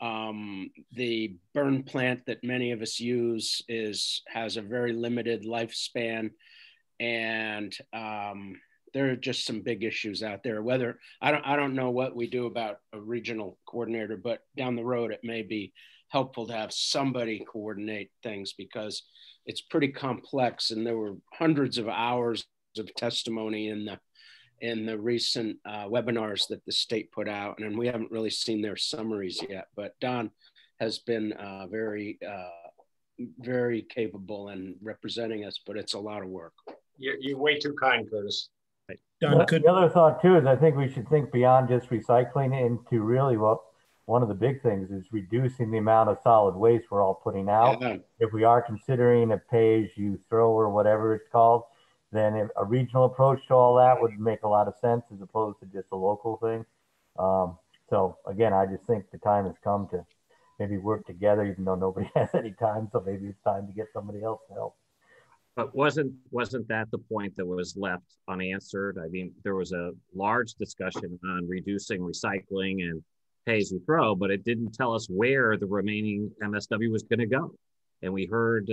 The burn plant that many of us use has a very limited lifespan, and there are just some big issues out there. Whether I don't know what we do about a regional coordinator, but down the road it may be helpful to have somebody coordinate things, because it's pretty complex, and there were hundreds of hours of testimony in in the recent webinars that the state put out. And we haven't really seen their summaries yet, but Don has been very, very capable in representing us, but it's a lot of work. You're way too kind, Curtis. Don, the other thought too is I think we should think beyond just recycling into really what one of the big things is reducing the amount of solid waste we're all putting out. Yeah. If we are considering a pay-as-you-throw or whatever it's called, then if a regional approach to all that would make a lot of sense as opposed to just a local thing. So again, I just think the time has come to maybe work together, even though nobody has any time. So maybe it's time to get somebody else to help. But wasn't that the point that was left unanswered? I mean, there was a large discussion on reducing recycling and pay as you throw, but it didn't tell us where the remaining MSW was going to go. And we heard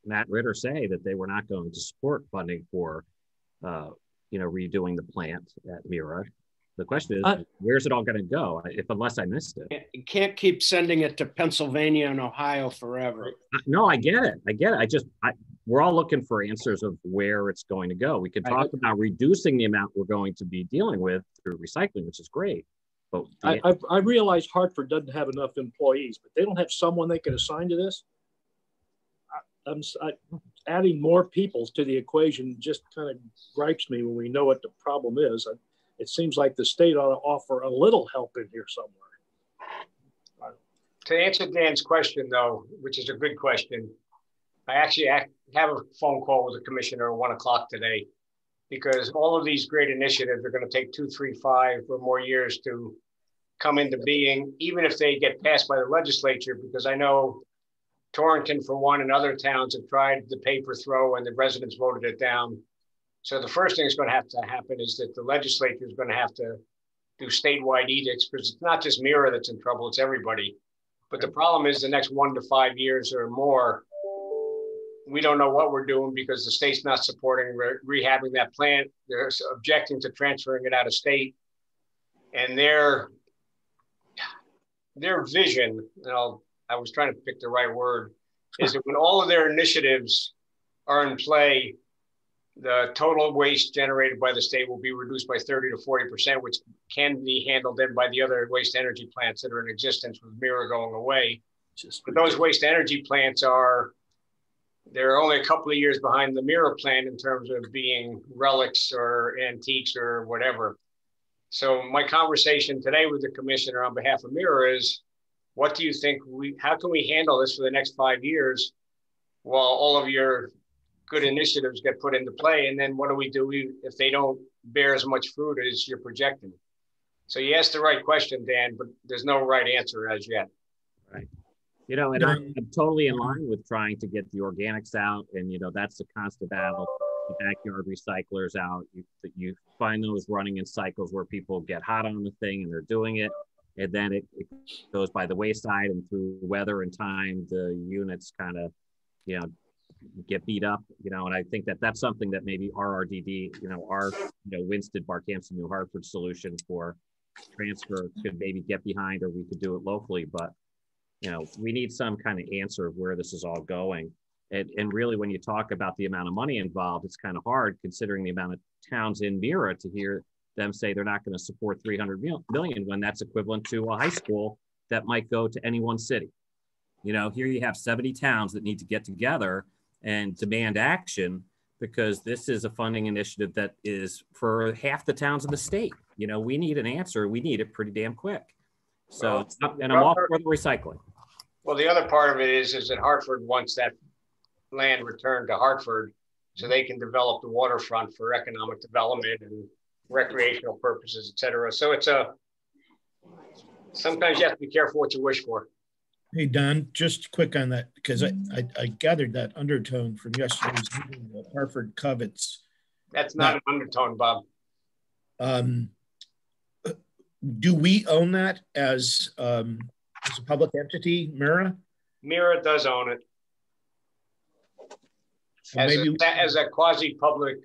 Matt Ritter say that they were not going to support funding for, redoing the plant at Mira. The question is, where's it all going to go? Unless I missed it. You can't keep sending it to Pennsylvania and Ohio forever. No, I get it. We're all looking for answers of where it's going to go. We can talk about reducing the amount we're going to be dealing with through recycling, which is great. But I realize Hartford doesn't have enough employees, but they don't have someone they can assign to this. Adding more people to the equation just kind of gripes me when we know what the problem is. It seems like the state ought to offer a little help in here somewhere. To answer Dan's question, though, which is a good question, I actually have a phone call with the commissioner at 1 o'clock today, because all of these great initiatives are going to take 2, 3, 5 or more years to come into being, even if they get passed by the legislature, because I know Torrington, for one, and other towns have tried the pay-per-throw and the residents voted it down. So the first thing that's going to have to happen is that the legislature is going to have to do statewide edicts, because it's not just Mira that's in trouble, it's everybody. But the problem is the next 1 to 5 years or more, we don't know what we're doing because the state's not supporting rehabbing that plant. They're objecting to transferring it out of state. And their vision, I was trying to pick the right word, is that when all of their initiatives are in play, the total waste generated by the state will be reduced by 30 to 40%, which can be handled then by the other waste energy plants that are in existence with Mira going away. But those waste energy plants they're only a couple of years behind the Mira plant in terms of being relics or antiques or whatever. So my conversation today with the commissioner on behalf of Mira is, what do you think how can we handle this for the next 5 years while all of your good initiatives get put into play? And then what do we do if they don't bear as much fruit as you're projecting? So you asked the right question, Dan, but there's no right answer as yet. Right. And I'm totally in line with trying to get the organics out. And, that's the constant battle. The backyard recyclers out. You find those running in cycles where people get hot on the thing and they're doing it. And then it goes by the wayside, and through weather and time, the units kind of, get beat up, and I think that's something that maybe RRDD, our, Winston, Barkhamston, New Hartford solution for transfer could maybe get behind, or we could do it locally. But, we need some kind of answer of where this is all going. And really, when you talk about the amount of money involved, it's kind of hard considering the amount of towns in Mira to hear them say they're not going to support $300 million when that's equivalent to a high school that might go to any one city. Here you have 70 towns that need to get together and demand action, because this is a funding initiative that is for half the towns in the state. We need an answer. We need it pretty damn quick. So, and I'm all for the recycling. Well, the other part of it is that Hartford wants that land returned to Hartford so they can develop the waterfront for economic development and recreational purposes, et cetera. So sometimes you have to be careful what you wish for. Hey, Don, just quick on that, because I gathered that undertone from yesterday's meeting that Hartford covets. That's not an undertone, Bob. Do we own that as a public entity, Mira? Mira does own it. So as a quasi-public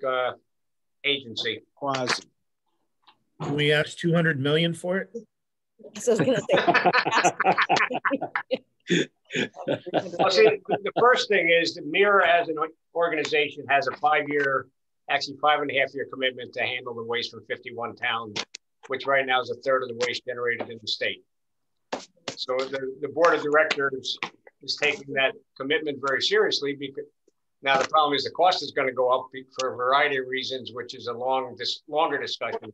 agency. Quasi. Can we ask 200 million for it? So I was going to say. Well, see, the first thing is that Mira as an organization has a 5-year actually 5.5-year commitment to handle the waste from 51 towns, which right now is a third of the waste generated in the state. So the board of directors is taking that commitment very seriously, because now the problem is the cost is going to go up for a variety of reasons, which is a longer discussion.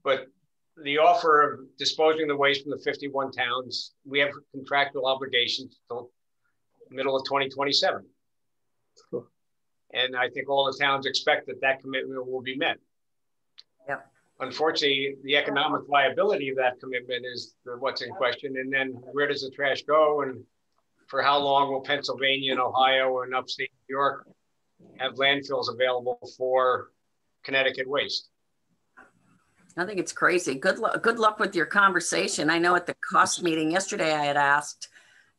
But the offer of disposing the waste from the 51 towns, we have contractual obligations till middle of 2027. Cool. And I think all the towns expect that that commitment will be met. Yeah. Unfortunately, the economic viability of that commitment is what's in question. And then where does the trash go? And for how long will Pennsylvania and Ohio and upstate New York have landfills available for Connecticut waste? I think it's crazy. Good luck with your conversation. I know at the cost meeting yesterday, I had asked,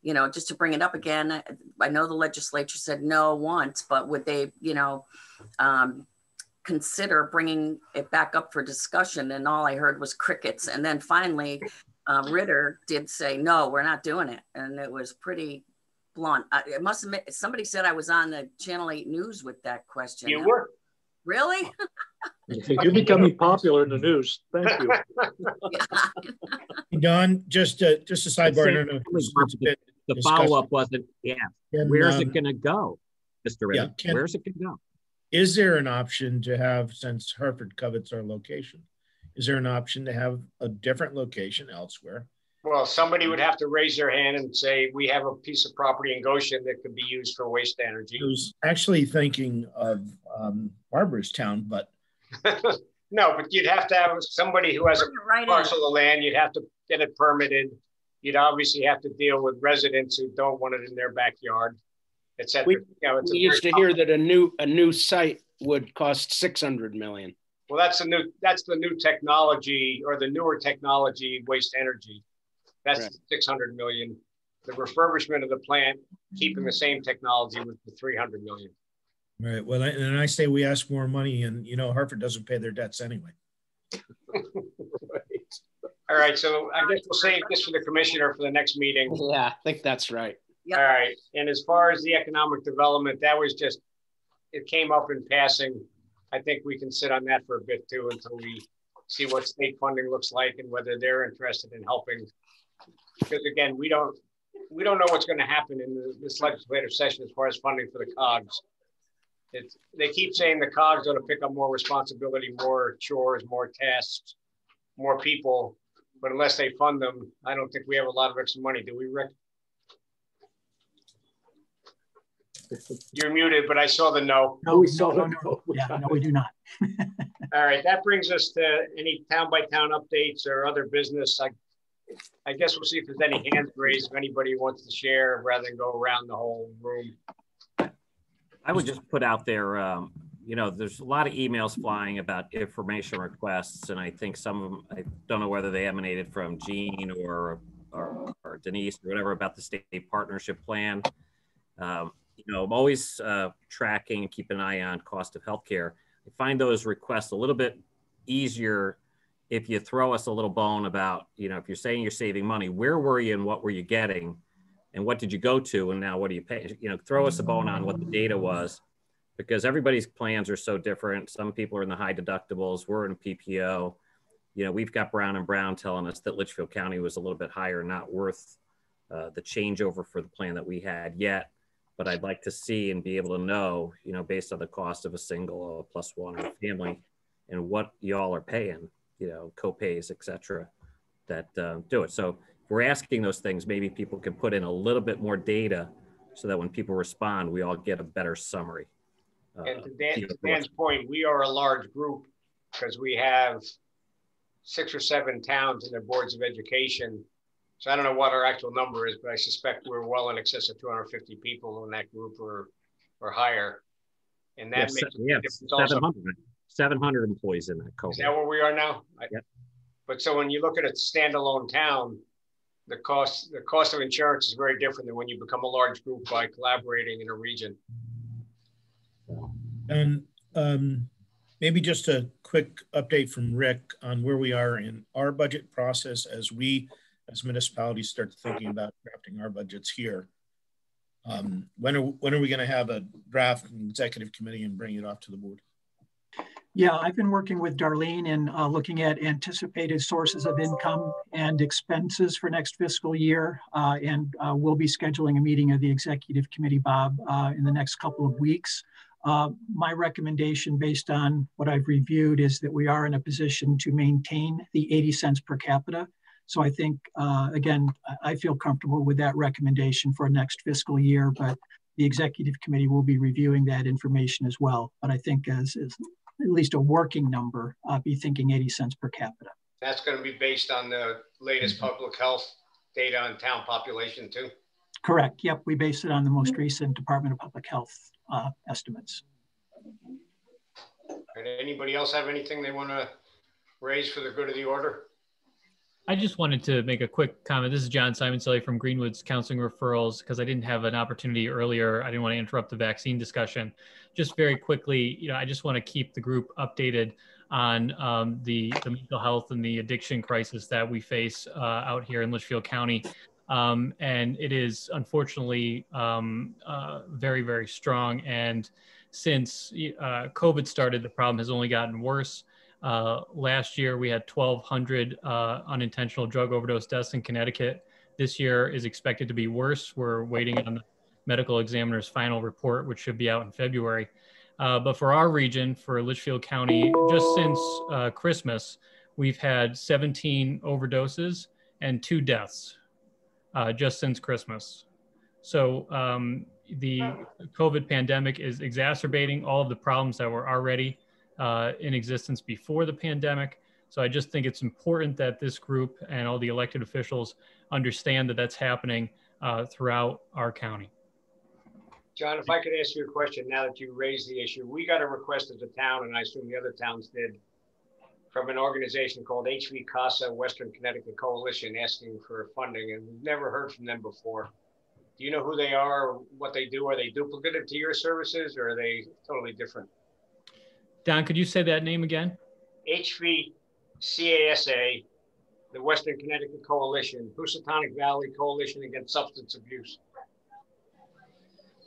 you know, just to bring it up again, I know the legislature said no once, but would they, you know, consider bringing it back up for discussion? And all I heard was crickets. And then finally, Ritter did say, no, we're not doing it. And it was pretty blunt. I must admit, somebody said I was on the Channel 8 News with that question. You were? Really? You're becoming popular in the news. Thank you. Don, just a sidebar. I don't know. The follow-up wasn't, where's it going to go, Mr. Ritter? Where's it going to go? Is there an option to have, since Hartford covets our location, is there an option to have a different location elsewhere? Well, somebody would have to raise their hand and say, we have a piece of property in Goshen that could be used for waste energy. I was actually thinking of Barberstown, but. No, but you'd have to have somebody who has a parcel of land. You'd have to get it permitted. You'd obviously have to deal with residents who don't want it in their backyard, et cetera. We used to hear that a new site would cost $600 million. Well, that's the new technology, or the newer technology, waste energy. That's right. $600 million. The refurbishment of the plant, keeping the same technology, was the $300 million. Right. Well, and I say we ask more money, and you know, Hartford doesn't pay their debts anyway. Right. All right. So I guess we'll save this for the commissioner for the next meeting. Yeah, I think that's right. Yep. All right. And as far as the economic development, that was just, it came up in passing. I think we can sit on that for a bit too, until we see what state funding looks like and whether they're interested in helping. Because again, we don't know what's going to happen in this legislative session as far as funding for the COGs. They keep saying the COGs going to pick up more responsibility, more chores, more tasks, more people. But unless they fund them, I don't think we have a lot of extra money. Do we, Rick? You're muted, but I saw the no. No, we saw no. Yeah, no, we do not. All right, that brings us to any town-by-town updates or other business. I guess we'll see if there's any hands raised, if anybody wants to share, rather than go around the whole room. I would just put out there, you know, there's a lot of emails flying about information requests, and I think some of them, I don't know whether they emanated from Jean or Denise or whatever, about the state partnership plan. You know, I'm always tracking and keep an eye on cost of healthcare. I find those requests a little bit easier if you throw us a little bone about, you know, if you're saying you're saving money, where were you and what were you getting? And what did you go to? And now what do you pay? You know, throw us a bone on what the data was, because everybody's plans are so different. Some people are in the high deductibles. We're in a PPO. You know, we've got Brown and Brown telling us that Litchfield County was a little bit higher, not worth the changeover for the plan that we had yet. But I'd like to see and be able to know, you know, based on the cost of a single, a plus one, or a family, and what y'all are paying, you know, co-pays, et cetera, that do it. So if we're asking those things, maybe people can put in a little bit more data so that when people respond, we all get a better summary. And to Dan's point, we are a large group because we have 6 or 7 towns in their boards of education. So I don't know what our actual number is, but I suspect we're well in excess of 250 people in that group or higher. And that makes a difference. 700 employees in that cohort. Is that where we are now? Yep. But so when you look at a standalone town, the cost of insurance is very different than when you become a large group by collaborating in a region. And maybe just a quick update from Rick on where we are in our budget process as we, as municipalities, start thinking about drafting our budgets here. When are we going to have a draft and executive committee and bring it off to the board? Yeah, I've been working with Darlene and looking at anticipated sources of income and expenses for next fiscal year. We'll be scheduling a meeting of the executive committee, Bob, in the next couple of weeks. My recommendation based on what I've reviewed is that we are in a position to maintain the 80 cents per capita. So I think, again, I feel comfortable with that recommendation for next fiscal year, but the executive committee will be reviewing that information as well. But I think as at least a working number, be thinking 80 cents per capita. That's going to be based on the latest public health data on town population too? Correct. Yep. We base it on the most recent Department of Public Health estimates. Anybody else have anything they want to raise for the good of the order? I just wanted to make a quick comment. This is John Simonselli from Greenwood's Counseling Referrals, because I didn't have an opportunity earlier. I didn't want to interrupt the vaccine discussion. Just very quickly, I just want to keep the group updated on the mental health and the addiction crisis that we face out here in Litchfield County. And it is unfortunately very, very strong. And since COVID started, the problem has only gotten worse. Last year, we had 1,200 unintentional drug overdose deaths in Connecticut. This year is expected to be worse. We're waiting on the medical examiner's final report, which should be out in February. But for our region, for Litchfield County, just since Christmas, we've had 17 overdoses and 2 deaths just since Christmas. So the COVID pandemic is exacerbating all of the problems that were already in existence before the pandemic. So I just think it's important that this group and all the elected officials understand that that's happening throughout our county. John, if I could ask you a question now that you raised the issue. We got a request as a town, and I assume the other towns did, from an organization called HV CASA Western Connecticut Coalition, asking for funding, and we've never heard from them before. Do you know who they are, or what they do? Are they duplicative to your services, or are they totally different? Don, could you say that name again? HVCASA, the Western Connecticut Coalition, Housatonic Valley Coalition Against Substance Abuse.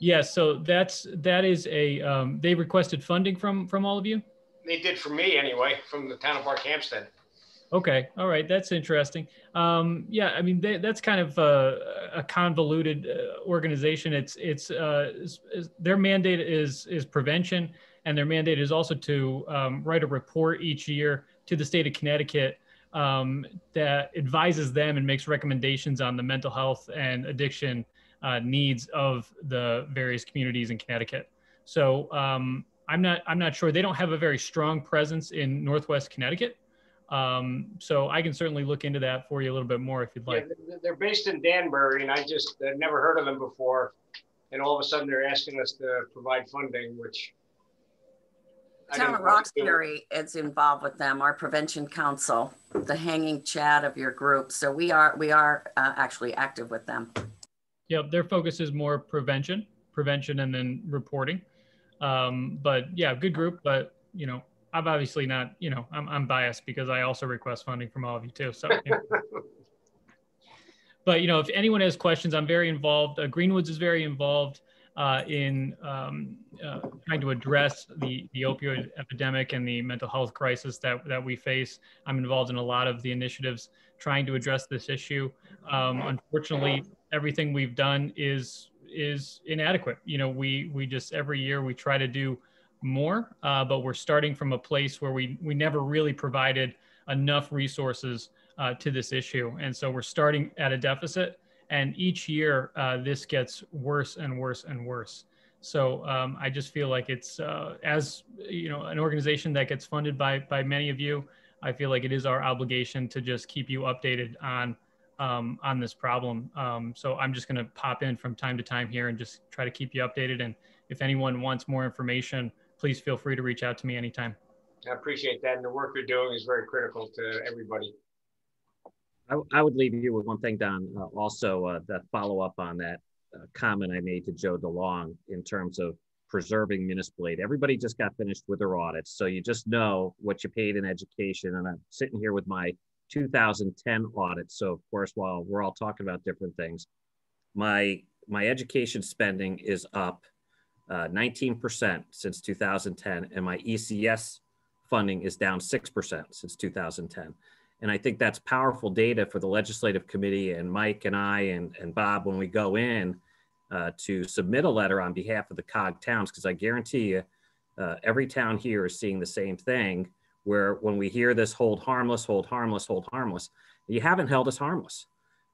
Yes, so that is a, they requested funding from all of you? They did for me anyway, from the town of Barkhamsted. Okay, all right, that's interesting. Yeah, I mean, that's kind of a convoluted organization. It's their mandate is prevention, and their mandate is also to write a report each year to the state of Connecticut that advises them and makes recommendations on the mental health and addiction needs of the various communities in Connecticut. So I'm not sure. They don't have a very strong presence in Northwest Connecticut. So I can certainly look into that for you a little bit more if you'd like. Yeah, they're based in Danbury, and I just never heard of them before. And all of a sudden they're asking us to provide funding, which Town of Roxbury is involved with them, our prevention council, the hanging chat of your group. So we are actually active with them. Yep, their focus is more prevention and then reporting. But yeah, good group, but you know, I'm obviously not, you know, I'm biased because I also request funding from all of you too. So, you know. But you know, if anyone has questions, I'm very involved. Greenwoods is very involved in trying to address the opioid epidemic and the mental health crisis that we face. I'm involved in a lot of the initiatives trying to address this issue. Unfortunately, everything we've done is inadequate. You know, we just every year we try to do more, but we're starting from a place where we never really provided enough resources to this issue. And so we're starting at a deficit, and each year this gets worse and worse and worse. So I just feel like it's, as you know, an organization that gets funded by many of you, I feel like it is our obligation to just keep you updated on this problem. So I'm just gonna pop in from time to time here and just try to keep you updated. And if anyone wants more information, please feel free to reach out to me anytime. I appreciate that. And the work you're doing is very critical to everybody. I would leave you with one thing, Don, also that follow up on that comment I made to Joe DeLong in terms of preserving municipal aid. Everybody just got finished with their audits. So you just know what you paid in education. And I'm sitting here with my 2010 audit. So of course, while we're all talking about different things, my education spending is up 19% since 2010, and my ECS funding is down 6% since 2010. And I think that's powerful data for the legislative committee and Mike and I and Bob when we go in to submit a letter on behalf of the COG towns, because I guarantee you every town here is seeing the same thing, where when we hear this hold harmless, hold harmless, hold harmless, you haven't held us harmless.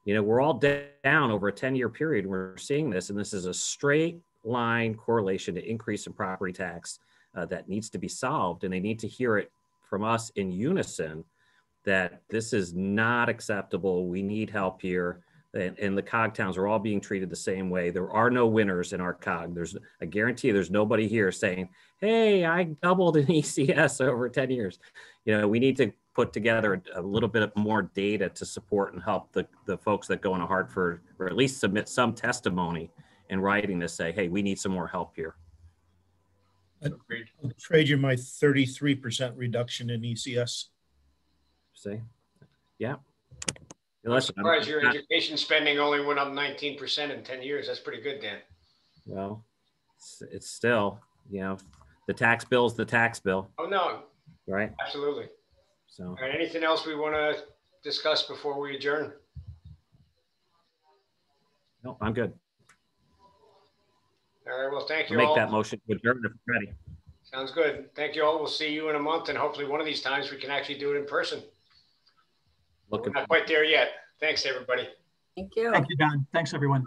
You know, we're all down over a 10-year period. We're seeing this, and this is a straight line correlation to increase in property tax that needs to be solved. And they need to hear it from us in unison that this is not acceptable. We need help here. And the COG towns are all being treated the same way. There are no winners in our COG. I guarantee you there's nobody here saying, hey, I doubled in ECS over 10 years. You know, we need to put together a little bit more data to support and help the folks that go into Hartford, or at least submit some testimony in writing to say, hey, we need some more help here. I'll trade you my 33% reduction in ECS. See? Yeah. I'm surprised your education spending only went up 19% in 10 years. That's pretty good, Dan. Well, it's still, you know, the tax bill is the tax bill. Oh, no. Right? Absolutely. So, all right, anything else we want to discuss before we adjourn? No, I'm good. All right, well, thank you I'll all. make that motion to adjourn if we're ready. Sounds good. Thank you all. We'll see you in a month, and hopefully one of these times we can actually do it in person. We're not quite there yet. Thanks, everybody. Thank you. Thank you, Don. Thanks, everyone.